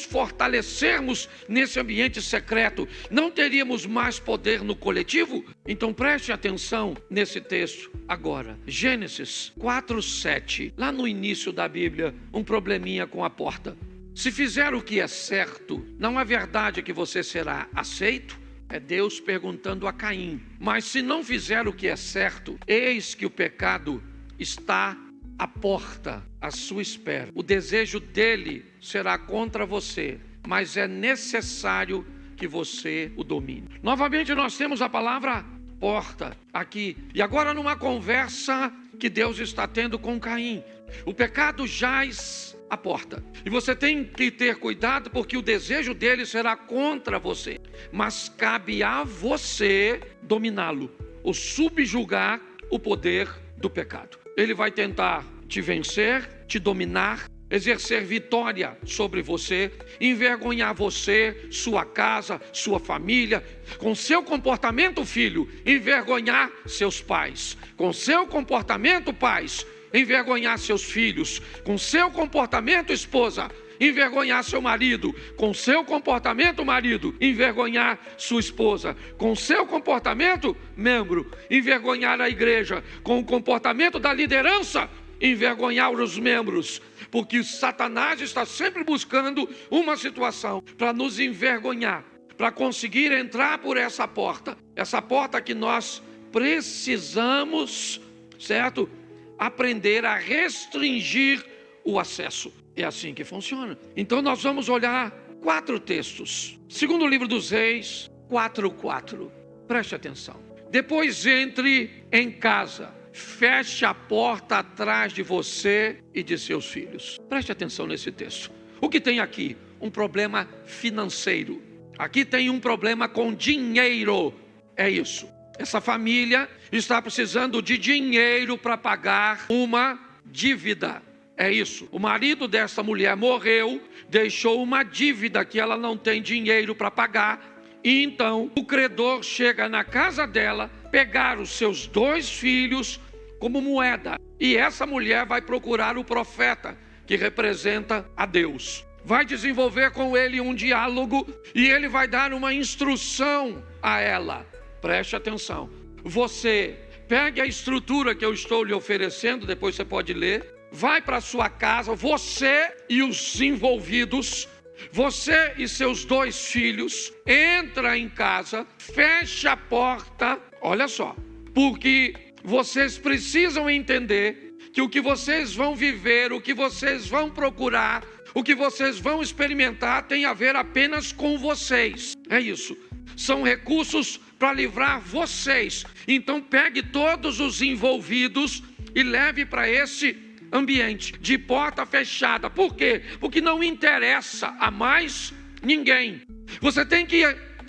fortalecermos nesse ambiente secreto, não teríamos mais poder no coletivo? Então preste atenção nesse texto agora, Gênesis 4:7, lá no início da Bíblia, um probleminha com a porta. Se fizer o que é certo, não é verdade que você será aceito? É Deus perguntando a Caim: mas se não fizer o que é certo, eis que o pecado está à porta, à sua espera. O desejo dele será contra você, mas é necessário que você o domine. Novamente nós temos a palavra porta aqui. E agora numa conversa que Deus está tendo com Caim. O pecado jaz à porta. E você tem que ter cuidado, porque o desejo dele será contra você. Mas cabe a você dominá-lo, ou subjugar o poder do pecado. Ele vai tentar te vencer, te dominar, exercer vitória sobre você, envergonhar você, sua casa, sua família, com seu comportamento, filho, envergonhar seus pais, com seu comportamento, pais, envergonhar seus filhos, com seu comportamento, esposa, envergonhar seu marido, com seu comportamento, marido, envergonhar sua esposa, com seu comportamento, membro, envergonhar a igreja, com o comportamento da liderança, envergonhar os membros, porque Satanás está sempre buscando uma situação para nos envergonhar, para conseguir entrar por essa porta que nós precisamos, certo? Aprender a restringir o acesso. É assim que funciona. Então nós vamos olhar 4 textos. Segundo livro dos Reis, 4:4. Preste atenção. Depois entre em casa, feche a porta atrás de você e de seus filhos. Preste atenção nesse texto. O que tem aqui? Um problema financeiro. Aqui tem um problema com dinheiro. É isso. Essa família está precisando de dinheiro para pagar uma dívida. É isso. O marido dessa mulher morreu, deixou uma dívida que ela não tem dinheiro para pagar. E então o credor chega na casa dela, pegar os seus 2 filhos como moeda. E essa mulher vai procurar o profeta, que representa a Deus. Vai desenvolver com ele um diálogo e ele vai dar uma instrução a ela. Preste atenção. Você pegue a estrutura que eu estou lhe oferecendo, depois você pode ler. Vai para sua casa, você e os envolvidos, você e seus 2 filhos, entra em casa, fecha a porta, olha só, porque vocês precisam entender que o que vocês vão viver, o que vocês vão procurar, o que vocês vão experimentar tem a ver apenas com vocês. É isso. São recursos para livrar vocês. Então pegue todos os envolvidos e leve para esse ambiente de porta fechada. Por quê? Porque não interessa a mais ninguém. Você tem que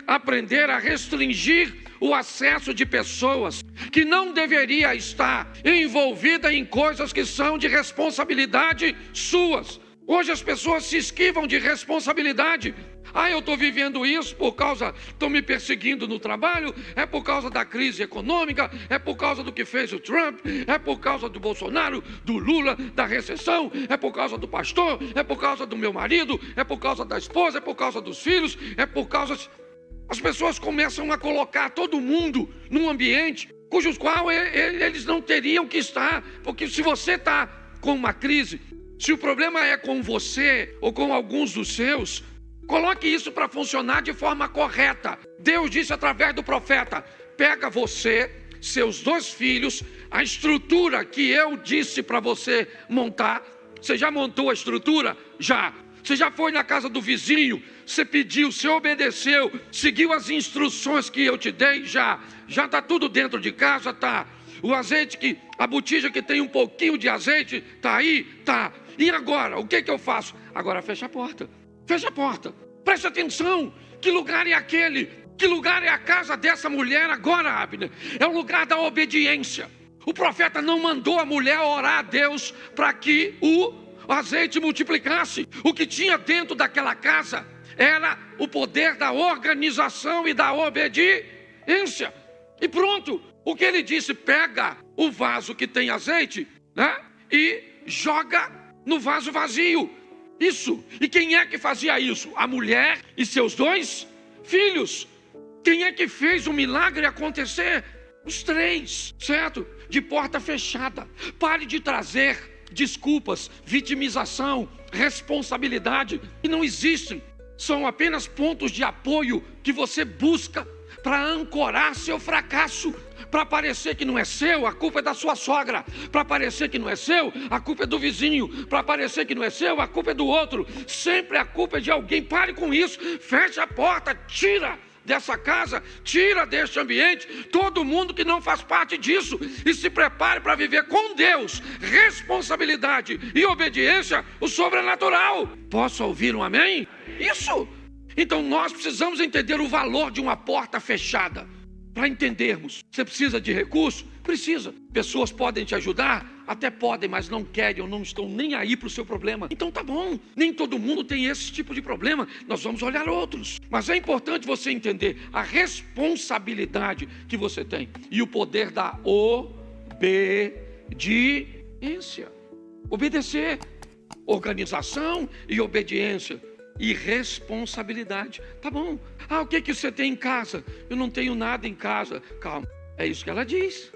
aprender a restringir o acesso de pessoas que não deveria estar envolvida em coisas que são de responsabilidade suas. Hoje as pessoas se esquivam de responsabilidade. Eu estou vivendo isso por causa, estão me perseguindo no trabalho, é por causa da crise econômica, é por causa do que fez o Trump, é por causa do Bolsonaro, do Lula, da recessão, é por causa do pastor, é por causa do meu marido, é por causa da esposa, é por causa dos filhos, é por causa... As pessoas começam a colocar todo mundo num ambiente cujos qual eles não teriam que estar, porque se você está com uma crise, se o problema é com você ou com alguns dos seus, coloque isso para funcionar de forma correta. Deus disse através do profeta: pega você, seus 2 filhos, a estrutura que eu disse para você montar. Você já montou a estrutura? Já. Você já foi na casa do vizinho, você pediu, você obedeceu, seguiu as instruções que eu te dei? Já está tudo dentro de casa? Tá. O azeite, a botija que tem um pouquinho de azeite, tá aí? Tá. E agora, o que eu faço? Agora fecha a porta. Fecha a porta. Preste atenção. Que lugar é aquele? Que lugar é a casa dessa mulher agora, Abner? É o lugar da obediência. O profeta não mandou a mulher orar a Deus para que o azeite multiplicasse. O que tinha dentro daquela casa era o poder da organização e da obediência. E pronto. O que ele disse? Pega o vaso que tem azeite, né, e joga no vaso vazio. Isso. E quem é que fazia isso? A mulher e seus 2 filhos. Quem é que fez o milagre acontecer? Os 3, certo? De porta fechada. Pare de trazer desculpas, vitimização, responsabilidade, que não existem. são apenas pontos de apoio que você busca para ancorar seu fracasso. Para parecer que não é seu, a culpa é da sua sogra. Para parecer que não é seu, a culpa é do vizinho. Para parecer que não é seu, a culpa é do outro. Sempre a culpa é de alguém. Pare com isso, feche a porta, tira dessa casa, tira deste ambiente todo mundo que não faz parte disso e se prepare para viver com Deus, responsabilidade e obediência, o sobrenatural. Posso ouvir um amém? Isso! Então nós precisamos entender o valor de uma porta fechada. Para entendermos, você precisa de recurso? Precisa. Pessoas podem te ajudar? Até podem, mas não querem ou não estão nem aí para o seu problema. Então tá bom, nem todo mundo tem esse tipo de problema, nós vamos olhar outros. Mas é importante você entender a responsabilidade que você tem e o poder da obediência. Obedecer, organização e obediência. E responsabilidade. Tá bom. O que você tem em casa? Eu não tenho nada em casa. Calma, é isso que ela diz.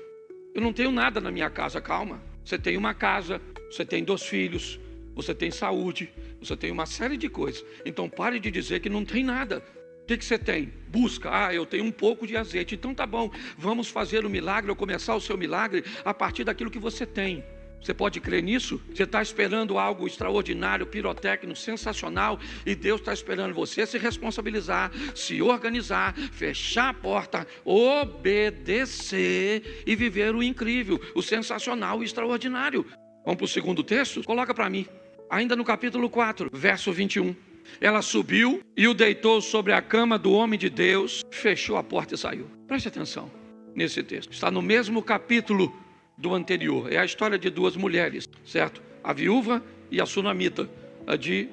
Eu não tenho nada na minha casa. Calma. Você tem uma casa, você tem 2 filhos, você tem saúde, você tem uma série de coisas. Então pare de dizer que não tem nada. O que você tem? Busca. Eu tenho um pouco de azeite. Então tá bom, vamos fazer o milagre ou começar o seu milagre a partir daquilo que você tem. Você pode crer nisso? Você está esperando algo extraordinário, pirotécnico, sensacional, e Deus está esperando você se responsabilizar, se organizar, fechar a porta, obedecer e viver o incrível, o sensacional e extraordinário. Vamos para o segundo texto? Coloca para mim. Ainda no capítulo 4, verso 21. Ela subiu e o deitou sobre a cama do homem de Deus, fechou a porta e saiu. Preste atenção nesse texto. Está no mesmo capítulo do anterior. É a história de 2 mulheres, certo? A viúva e a sunamita, de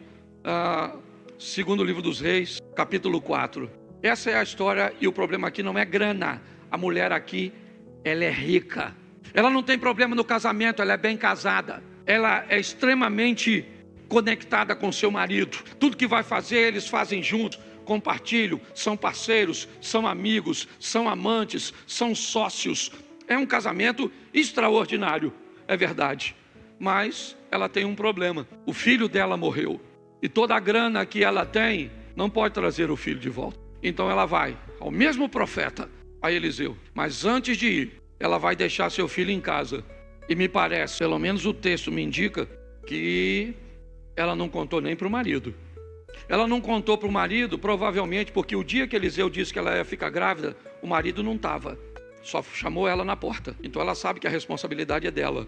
segundo livro dos Reis, capítulo 4. Essa é a história e o problema aqui não é grana. A mulher aqui, ela é rica. Ela não tem problema no casamento, ela é bem casada. Ela é extremamente conectada com seu marido. Tudo que vai fazer, eles fazem juntos. Compartilham, são parceiros, são amigos, são amantes, são sócios. É um casamento extraordinário, é verdade. Mas ela tem um problema. O filho dela morreu. E toda a grana que ela tem não pode trazer o filho de volta. Então ela vai ao mesmo profeta, a Eliseu. Mas antes de ir, ela vai deixar seu filho em casa. E me parece, pelo menos o texto me indica, que ela não contou nem para o marido. Ela não contou para o marido, provavelmente porque o dia que Eliseu disse que ela ia ficar grávida, o marido não estava. Só chamou ela na porta. Então ela sabe que a responsabilidade é dela.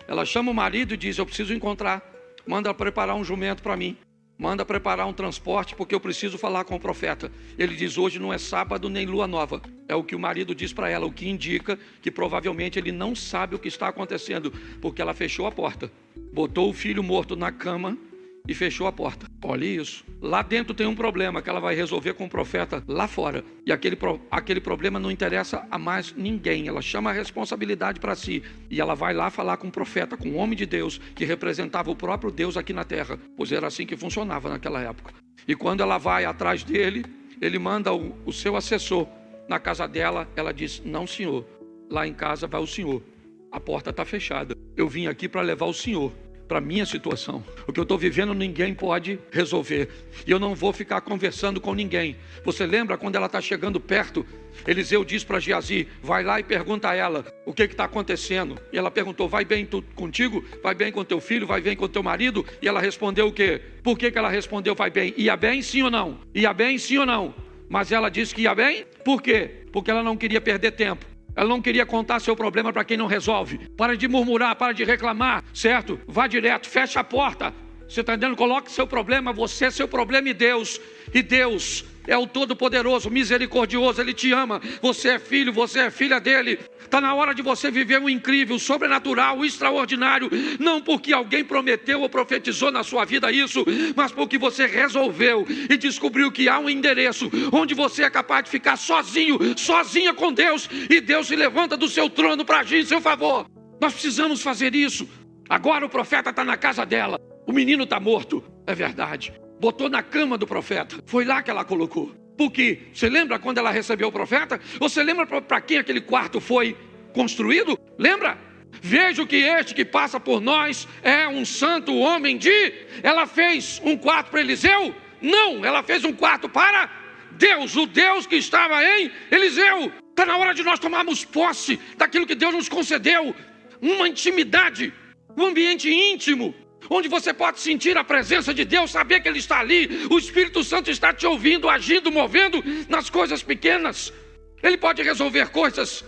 Ela chama o marido e diz: eu preciso encontrar. Manda preparar um jumento para mim. Manda preparar um transporte porque eu preciso falar com o profeta. Ele diz: hoje não é sábado nem lua nova. É o que o marido diz para ela, o que indica que provavelmente ele não sabe o que está acontecendo, porque ela fechou a porta, botou o filho morto na cama e fechou a porta. Olha isso. Lá dentro tem um problema que ela vai resolver com o profeta lá fora. E aquele problema não interessa a mais ninguém. Ela chama a responsabilidade para si. E ela vai lá falar com o profeta, com o homem de Deus, que representava o próprio Deus aqui na terra. Pois era assim que funcionava naquela época. E quando ela vai atrás dele, ele manda o seu assessor na casa dela. Ela diz: não, senhor. Lá em casa vai o senhor. A porta está fechada. Eu vim aqui para levar o senhor para a minha situação. O que eu estou vivendo ninguém pode resolver. E eu não vou ficar conversando com ninguém. Você lembra quando ela está chegando perto? Eliseu diz para Geazi: vai lá e pergunta a ela o que está acontecendo. E ela perguntou: vai bem contigo? Vai bem com teu filho? Vai bem com teu marido? E ela respondeu o quê? Por que ela respondeu vai bem? Ia bem sim ou não? Ia bem sim ou não? Mas ela disse que ia bem? Por quê? Porque ela não queria perder tempo. Ela não queria contar seu problema para quem não resolve. Para de murmurar, para de reclamar, certo? Vá direto, fecha a porta. Você está entendendo? Coloque seu problema, você é seu problema e Deus. E Deus é o Todo-Poderoso, misericordioso, Ele te ama. Você é filho, você é filha dEle. Está na hora de você viver o incrível, o sobrenatural, o extraordinário. Não porque alguém prometeu ou profetizou na sua vida isso, mas porque você resolveu e descobriu que há um endereço onde você é capaz de ficar sozinho, sozinha com Deus. E Deus se levanta do seu trono para agir em seu favor. Nós precisamos fazer isso. Agora o profeta está na casa dela. O menino está morto, é verdade. Botou na cama do profeta. Foi lá que ela colocou. Porque, você lembra quando ela recebeu o profeta? Você lembra para quem aquele quarto foi construído? Lembra? Vejo que este que passa por nós é um santo homem de... Ela fez um quarto para Eliseu? Não, ela fez um quarto para Deus, o Deus que estava em Eliseu. Está na hora de nós tomarmos posse daquilo que Deus nos concedeu. Uma intimidade, um ambiente íntimo, onde você pode sentir a presença de Deus, saber que Ele está ali. O Espírito Santo está te ouvindo, agindo, movendo nas coisas pequenas. Ele pode resolver coisas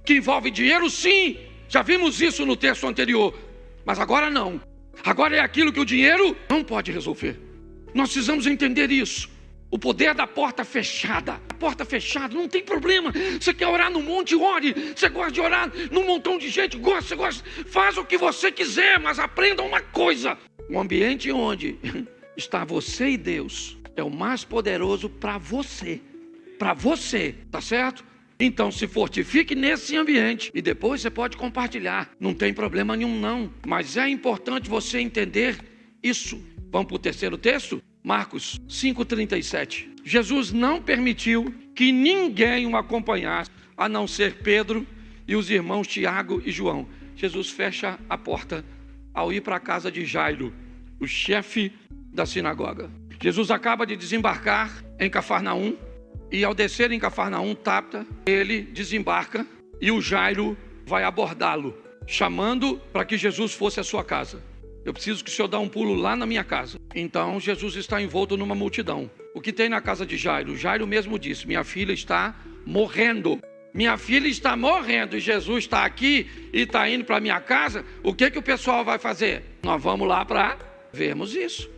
que envolvem dinheiro, sim. Já vimos isso no texto anterior. Mas agora não. Agora é aquilo que o dinheiro não pode resolver. Nós precisamos entender isso. O poder da porta fechada. A porta fechada, não tem problema. Você quer orar no monte, ore. Você gosta de orar num montão de gente, você gosta. Faz o que você quiser, mas aprenda uma coisa. Um ambiente onde está você e Deus é o mais poderoso para você. Para você, tá certo? Então se fortifique nesse ambiente e depois você pode compartilhar. Não tem problema nenhum não. Mas é importante você entender isso. Vamos para o terceiro texto? Marcos 5,37. Jesus não permitiu que ninguém o acompanhasse, a não ser Pedro e os irmãos Tiago e João. Jesus fecha a porta ao ir para a casa de Jairo, o chefe da sinagoga. Jesus acaba de desembarcar em Cafarnaum, e ao descer em Cafarnaum, Tabita, ele desembarca e o Jairo vai abordá-lo, chamando para que Jesus fosse à sua casa. Eu preciso que o senhor dê um pulo lá na minha casa. Então Jesus está envolto numa multidão. O que tem na casa de Jairo? Jairo mesmo disse: minha filha está morrendo. Minha filha está morrendo e Jesus está aqui e está indo para a minha casa. O que o pessoal vai fazer? Nós vamos lá para vermos isso.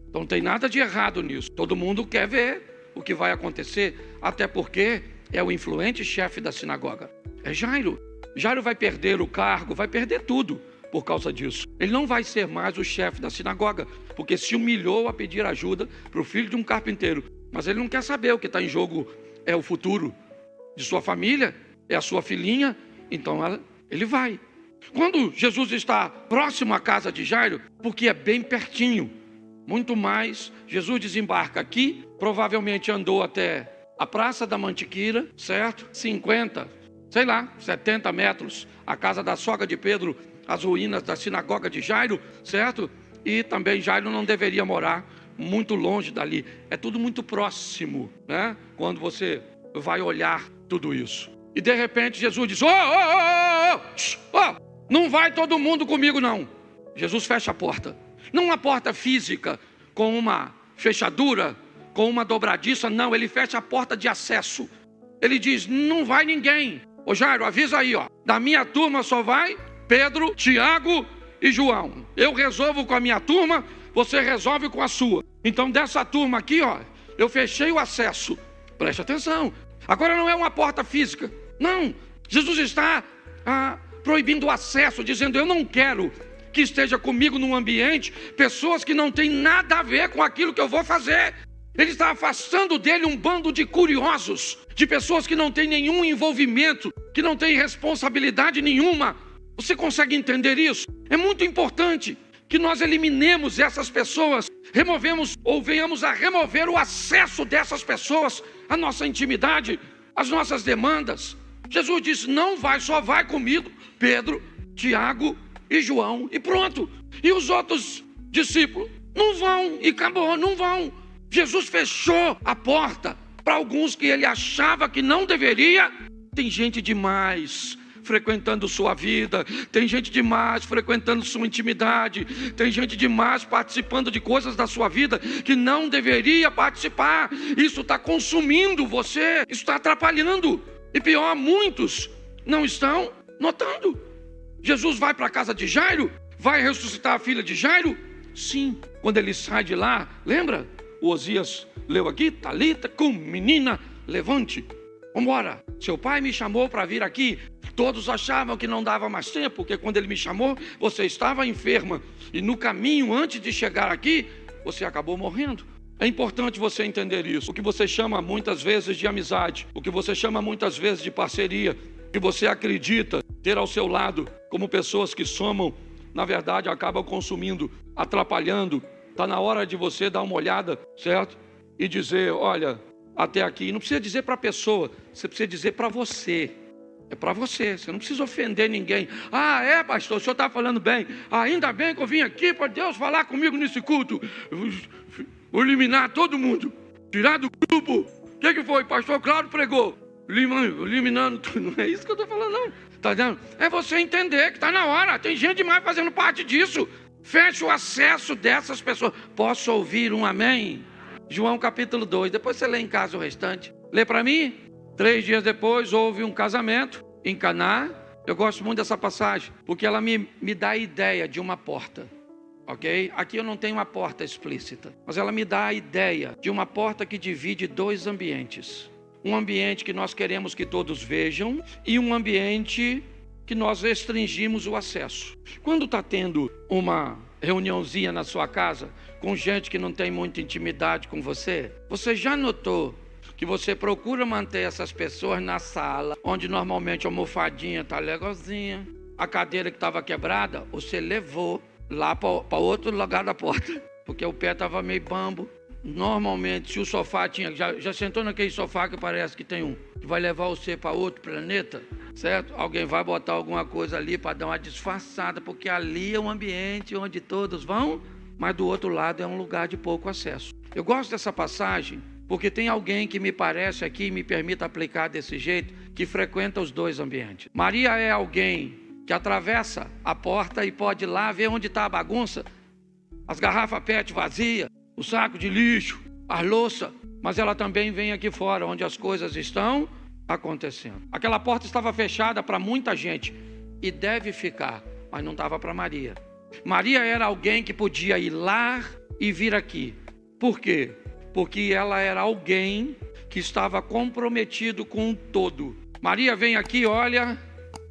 Então não tem nada de errado nisso. Todo mundo quer ver o que vai acontecer, até porque é o influente chefe da sinagoga. É Jairo. Jairo vai perder o cargo, vai perder tudo por causa disso. Ele não vai ser mais o chefe da sinagoga, porque se humilhou a pedir ajuda para o filho de um carpinteiro. Mas ele não quer saber. O que está em jogo é o futuro de sua família, é a sua filhinha. Então ele vai. Quando Jesus está próximo à casa de Jairo, porque é bem pertinho, muito mais, Jesus desembarca aqui, provavelmente andou até a Praça da Mantiqueira, certo? 50, sei lá, 70 metros, a casa da sogra de Pedro, as ruínas da sinagoga de Jairo, certo? E também Jairo não deveria morar muito longe dali. É tudo muito próximo, né? Quando você vai olhar tudo isso. E de repente Jesus diz: não vai todo mundo comigo não. Jesus fecha a porta. Não uma porta física, com uma fechadura, com uma dobradiça, não. Ele fecha a porta de acesso. Ele diz: não vai ninguém. Ô Jairo, avisa aí, ó. Da minha turma só vai Pedro, Tiago e João. Eu resolvo com a minha turma, você resolve com a sua. Então dessa turma aqui, ó, eu fechei o acesso. Preste atenção. Agora não é uma porta física. Não. Jesus está proibindo o acesso, dizendo: eu não quero que esteja comigo num ambiente pessoas que não têm nada a ver com aquilo que eu vou fazer. Ele está afastando dele um bando de curiosos, de pessoas que não têm nenhum envolvimento, que não têm responsabilidade nenhuma. Você consegue entender isso? É muito importante que nós eliminemos essas pessoas, removemos ou venhamos a remover o acesso dessas pessoas à nossa intimidade, às nossas demandas. Jesus disse: não vai, só vai comigo Pedro, Tiago e João, e pronto. E os outros discípulos não vão, e acabou, não vão. Jesus fechou a porta para alguns que ele achava que não deveria. Tem gente demais frequentando sua vida, tem gente demais frequentando sua intimidade, tem gente demais participando de coisas da sua vida que não deveria participar. Isso está consumindo você, isso está atrapalhando, e pior, muitos não estão notando. Jesus vai para a casa de Jairo, vai ressuscitar a filha de Jairo? Sim. Quando ele sai de lá, lembra? O Osias leu aqui: Talita cum, menina, levante. Vamos embora. Seu pai me chamou para vir aqui. Todos achavam que não dava mais tempo, porque quando ele me chamou, você estava enferma. E no caminho, antes de chegar aqui, você acabou morrendo. É importante você entender isso. O que você chama muitas vezes de amizade, o que você chama muitas vezes de parceria, o que você acredita ter ao seu lado como pessoas que somam, na verdade acabam consumindo, atrapalhando. Está na hora de você dar uma olhada, certo? E dizer: olha, até aqui. Não precisa dizer para a pessoa, você precisa dizer para você. É para você, você não precisa ofender ninguém. Pastor, o senhor está falando bem. Ainda bem que eu vim aqui para Deus falar comigo nesse culto. eliminar todo mundo, tirar do grupo. O que foi? Pastor Cláudio pregou, eliminando tudo. Não é isso que eu estou falando, não. Tá vendo? É você entender que está na hora. Tem gente demais fazendo parte disso. Feche o acesso dessas pessoas. Posso ouvir um amém? João capítulo 2. Depois você lê em casa o restante. Lê para mim. 3 dias depois houve um casamento em Caná. Eu gosto muito dessa passagem, porque ela me dá a ideia de uma porta. Ok? Aqui eu não tenho uma porta explícita, mas ela me dá a ideia de uma porta que divide 2 ambientes. Um ambiente que nós queremos que todos vejam e um ambiente que nós restringimos o acesso. Quando está tendo uma reuniãozinha na sua casa com gente que não tem muita intimidade com você, você já notou que você procura manter essas pessoas na sala, onde normalmente a almofadinha está legalzinha, a cadeira que estava quebrada, você levou lá para outro lugar da porta, porque o pé estava meio bambo. Normalmente, se o sofá tinha... Já sentou naquele sofá que parece que tem um, que vai levar você para outro planeta, certo? Alguém vai botar alguma coisa ali para dar uma disfarçada, porque ali é um ambiente onde todos vão, mas do outro lado é um lugar de pouco acesso. Eu gosto dessa passagem, porque tem alguém que me parece aqui, me permita aplicar desse jeito, que frequenta os 2 ambientes. Maria é alguém que atravessa a porta e pode ir lá ver onde está a bagunça, as garrafas PET vazias, o saco de lixo, a louça, mas ela também vem aqui fora, onde as coisas estão acontecendo. Aquela porta estava fechada para muita gente, e deve ficar, mas não estava para Maria. Maria era alguém que podia ir lá e vir aqui. Por quê? Porque ela era alguém que estava comprometido com o todo. Maria vem aqui, olha,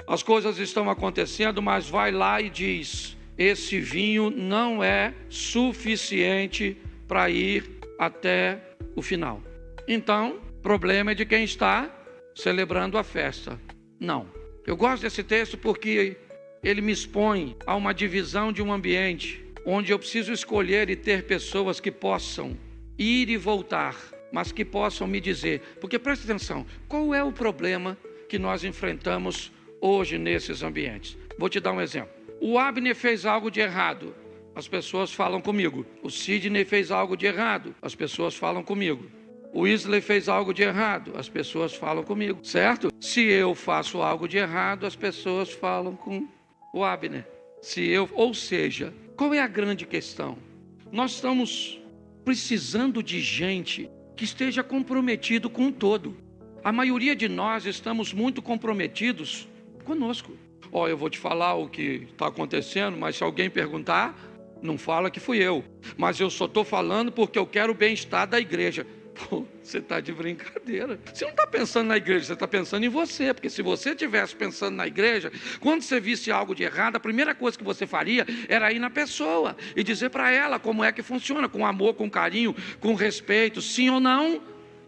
as coisas estão acontecendo, mas vai lá e diz: esse vinho não é suficiente para ir até o final. Então, problema é de quem está celebrando a festa. Não. Eu gosto desse texto porque ele me expõe a uma divisão de um ambiente onde eu preciso escolher e ter pessoas que possam ir e voltar, mas que possam me dizer, porque preste atenção, qual é o problema que nós enfrentamos hoje nesses ambientes? Vou te dar um exemplo. O Abner fez algo de errado, as pessoas falam comigo. O Sidney fez algo de errado, as pessoas falam comigo. O Isley fez algo de errado, as pessoas falam comigo, certo? Se eu faço algo de errado, as pessoas falam com o Abner. Ou seja, qual é a grande questão? Nós estamos precisando de gente que esteja comprometido com o todo. A maioria de nós estamos muito comprometidos conosco. Eu vou te falar o que está acontecendo, mas se alguém perguntar, não fala que fui eu. Mas eu só estou falando porque eu quero o bem-estar da igreja. Pô, você está de brincadeira. Você não está pensando na igreja, você está pensando em você. Porque se você estivesse pensando na igreja, quando você visse algo de errado, a primeira coisa que você faria era ir na pessoa e dizer para ela como é que funciona, com amor, com carinho, com respeito, sim ou não.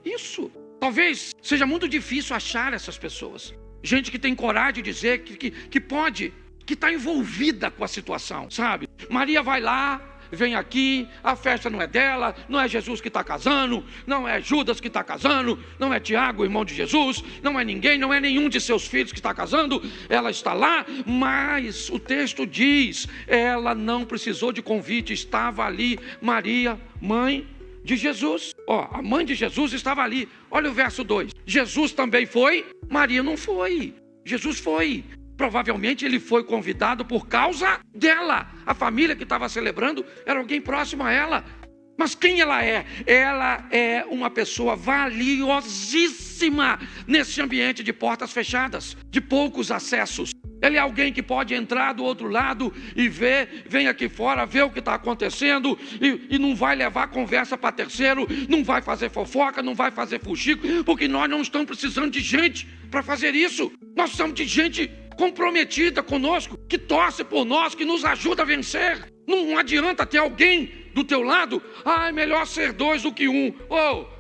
Isso. Talvez seja muito difícil achar essas pessoas. Gente que tem coragem de dizer que pode, que está envolvida com a situação, sabe? Maria vai lá, vem aqui, a festa não é dela, não é Jesus que está casando, não é Judas que está casando, não é Tiago, irmão de Jesus, não é ninguém, não é nenhum de seus filhos que está casando, ela está lá, mas o texto diz, ela não precisou de convite, estava ali Maria, mãe de Jesus. A mãe de Jesus estava ali. Olha o verso 2. Jesus também foi, Maria não foi. Jesus foi. Provavelmente ele foi convidado por causa dela. A família que estava celebrando era alguém próximo a ela. Mas quem ela é? Ela é uma pessoa valiosíssima nesse ambiente de portas fechadas, de poucos acessos. Ele é alguém que pode entrar do outro lado e vem aqui fora, ver o que está acontecendo e não vai levar conversa para terceiro, não vai fazer fofoca, não vai fazer fuxico, porque nós não estamos precisando de gente para fazer isso. Nós precisamos de gente comprometida conosco, que torce por nós, que nos ajuda a vencer. Não adianta ter alguém do teu lado, é melhor ser 2 do que 1.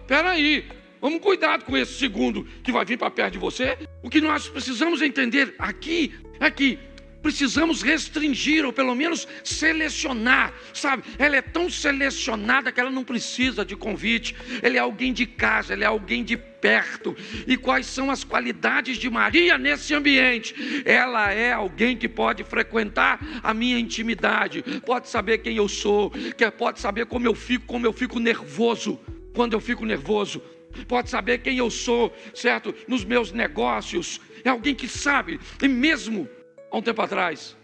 Peraí, vamos cuidado com esse segundo que vai vir para perto de você. O que nós precisamos entender aqui é que precisamos restringir, ou pelo menos selecionar, sabe? Ela é tão selecionada que ela não precisa de convite. Ele é alguém de casa, ele é alguém de perto. E quais são as qualidades de Maria nesse ambiente? Ela é alguém que pode frequentar a minha intimidade, pode saber quem eu sou, pode saber como eu fico nervoso, quando eu fico nervoso, pode saber quem eu sou, certo? Nos meus negócios. É alguém que sabe. E mesmo há um tempo atrás,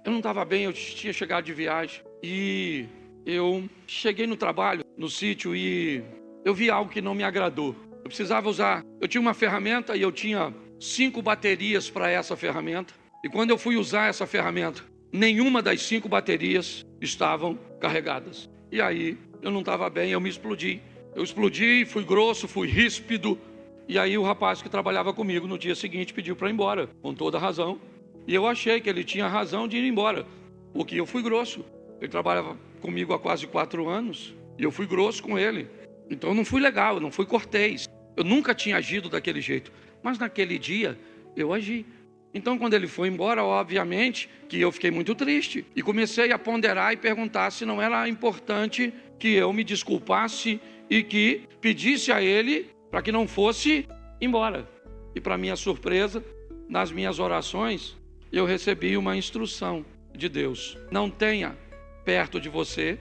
eu não estava bem, eu tinha chegado de viagem e eu cheguei no trabalho, no sítio, e eu vi algo que não me agradou. Eu precisava usar, eu tinha uma ferramenta e eu tinha 5 baterias para essa ferramenta. E quando eu fui usar essa ferramenta, nenhuma das 5 baterias estavam carregadas. E aí eu não estava bem, eu me explodi. Eu explodi, fui grosso, fui ríspido. E aí o rapaz que trabalhava comigo no dia seguinte pediu para ir embora, com toda razão. E eu achei que ele tinha razão de ir embora, porque eu fui grosso. Ele trabalhava comigo há quase 4 anos, e eu fui grosso com ele. Então eu não fui legal, eu não fui cortês. Eu nunca tinha agido daquele jeito. Mas naquele dia, eu agi. Então quando ele foi embora, obviamente que eu fiquei muito triste. E comecei a ponderar e perguntar se não era importante que eu me desculpasse e que pedisse a ele para que não fosse embora. E para minha surpresa, nas minhas orações, eu recebi uma instrução de Deus: não tenha perto de você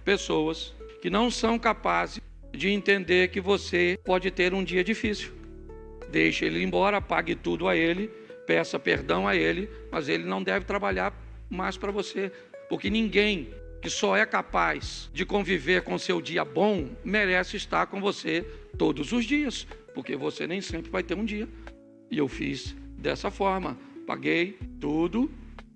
pessoas que não são capazes de entender que você pode ter um dia difícil. Deixe ele ir embora, pague tudo a ele, peça perdão a ele, mas ele não deve trabalhar mais para você, porque ninguém que só é capaz de conviver com seu dia bom merece estar com você todos os dias, porque você nem sempre vai ter um dia. E eu fiz dessa forma, paguei tudo,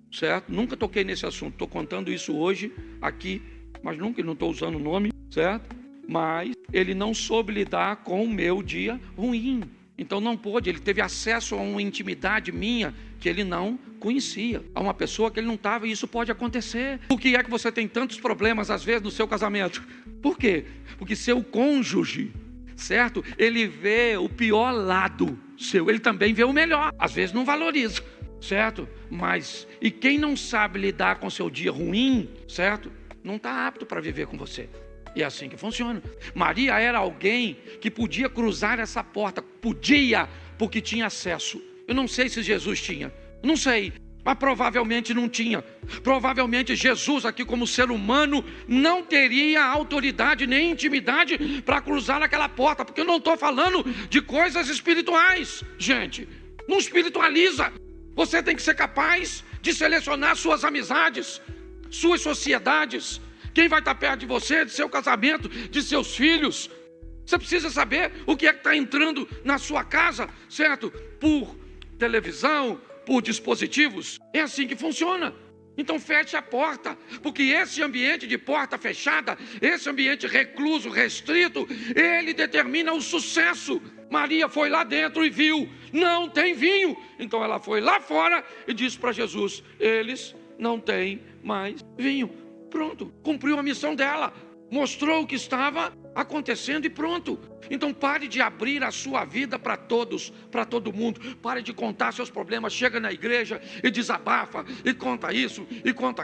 certo? Nunca toquei nesse assunto, estou contando isso hoje aqui, mas nunca, não estou usando o nome, certo? Mas ele não soube lidar com o meu dia ruim. Então não pôde, ele teve acesso a uma intimidade minha que ele não conhecia, a uma pessoa que ele não estava, e isso pode acontecer. Por que é que você tem tantos problemas às vezes no seu casamento? Por quê? Porque seu cônjuge, certo? Ele vê o pior lado seu, ele também vê o melhor, às vezes não valoriza, certo? Mas, e quem não sabe lidar com seu dia ruim, certo? Não está apto para viver com você. E é assim que funciona. Maria era alguém que podia cruzar essa porta. Podia, porque tinha acesso. Eu não sei se Jesus tinha. Não sei. Mas provavelmente não tinha. Provavelmente Jesus aqui como ser humano não teria autoridade nem intimidade para cruzar aquela porta. Porque eu não estou falando de coisas espirituais. Gente, não espiritualiza. Você tem que ser capaz de selecionar suas amizades, suas sociedades. Quem vai estar perto de você, de seu casamento, de seus filhos. Você precisa saber o que é que está entrando na sua casa, certo? Por televisão, por dispositivos. É assim que funciona. Então feche a porta, porque esse ambiente de porta fechada, esse ambiente recluso, restrito, ele determina o sucesso. Maria foi lá dentro e viu, não tem vinho. Então ela foi lá fora e disse para Jesus: eles não têm mais vinho. Pronto, cumpriu a missão dela, mostrou o que estava acontecendo e pronto. Então pare de abrir a sua vida para todos, para todo mundo. Pare de contar seus problemas. Chega na igreja e desabafa, e conta isso, e conta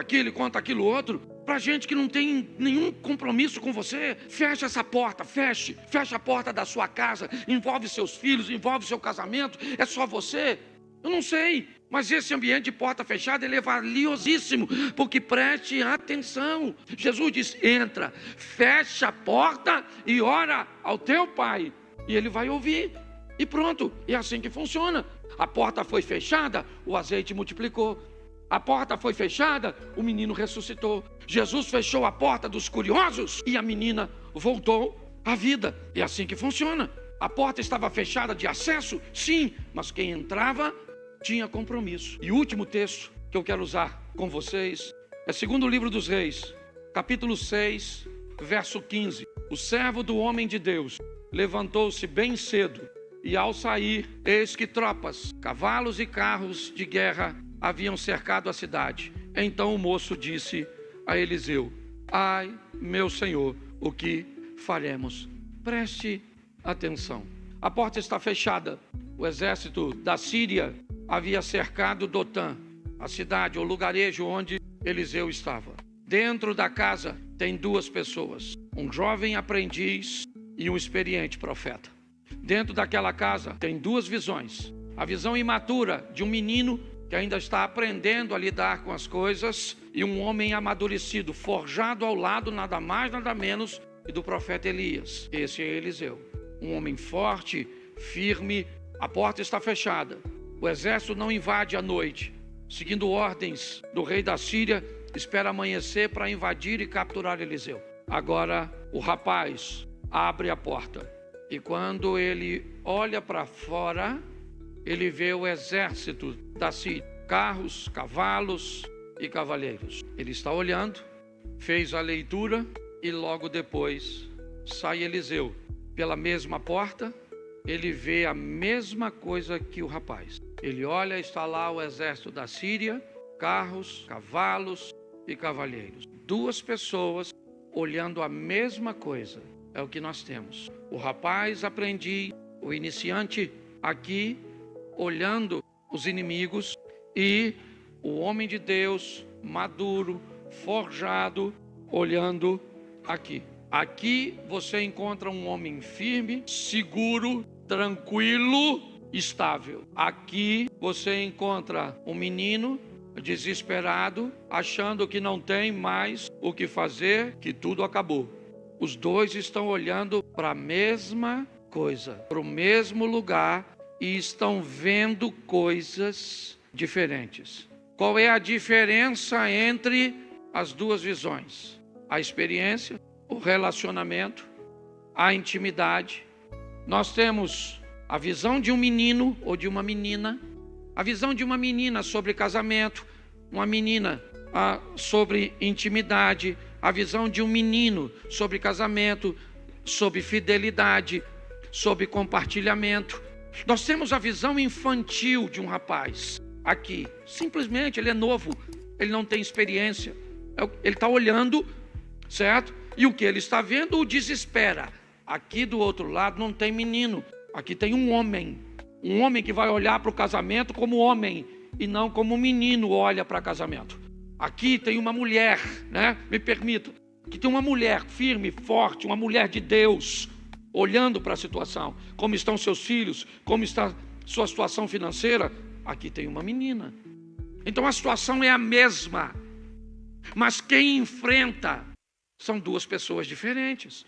aquilo outro. Para gente que não tem nenhum compromisso com você. Feche essa porta, feche a porta da sua casa. Envolve seus filhos, envolve seu casamento. É só você? Eu não sei. Mas esse ambiente de porta fechada, ele é valiosíssimo, porque preste atenção. Jesus diz: entra, fecha a porta e ora ao teu pai, e ele vai ouvir, e pronto. É assim que funciona. A porta foi fechada, o azeite multiplicou. A porta foi fechada, o menino ressuscitou. Jesus fechou a porta dos curiosos e a menina voltou à vida. É assim que funciona. A porta estava fechada de acesso, sim, mas quem entrava tinha compromisso. E o último texto que eu quero usar com vocês é 2º livro dos Reis, capítulo 6, verso 15. O servo do homem de Deus levantou-se bem cedo, e ao sair, eis que tropas, cavalos e carros de guerra haviam cercado a cidade. Então o moço disse a Eliseu: ai, meu senhor, o que faremos? Preste atenção. A porta está fechada. O exército da Síria havia cercado Dotã, a cidade, o lugarejo onde Eliseu estava. Dentro da casa tem duas pessoas, um jovem aprendiz e um experiente profeta. Dentro daquela casa tem duas visões. A visão imatura de um menino que ainda está aprendendo a lidar com as coisas e um homem amadurecido, forjado ao lado nada mais, nada menos que do profeta Elias. Esse é Eliseu. Um homem forte, firme, a porta está fechada. O exército não invade à noite. Seguindo ordens do rei da Síria, espera amanhecer para invadir e capturar Eliseu. Agora o rapaz abre a porta e quando ele olha para fora, ele vê o exército da Síria, carros, cavalos e cavaleiros. Ele está olhando, fez a leitura e logo depois sai Eliseu. Pela mesma porta, ele vê a mesma coisa que o rapaz. Ele olha, está lá o exército da Síria, carros, cavalos e cavalheiros. Duas pessoas olhando a mesma coisa. É o que nós temos. O rapaz aprendiz, o iniciante aqui, olhando os inimigos, e o homem de Deus, maduro, forjado, olhando aqui. Aqui você encontra um homem firme, seguro, tranquilo, estável. Aqui você encontra um menino desesperado, achando que não tem mais o que fazer, que tudo acabou. Os dois estão olhando para a mesma coisa, para o mesmo lugar e estão vendo coisas diferentes. Qual é a diferença entre as duas visões? A experiência, o relacionamento, a intimidade. Nós temos a visão de um menino ou de uma menina, a visão de uma menina sobre casamento, uma menina sobre intimidade, a visão de um menino sobre casamento, sobre fidelidade, sobre compartilhamento. Nós temos a visão infantil de um rapaz aqui. Simplesmente ele é novo, ele não tem experiência. Ele está olhando, certo? E o que ele está vendo o desespera. Aqui do outro lado não tem menino, aqui tem um homem. Um homem que vai olhar para o casamento como homem e não como menino olha para casamento. Aqui tem uma mulher, né? Me permito, que tem uma mulher firme, forte, uma mulher de Deus, olhando para a situação. Como estão seus filhos, como está sua situação financeira. Aqui tem uma menina. Então a situação é a mesma, mas quem enfrenta são duas pessoas diferentes.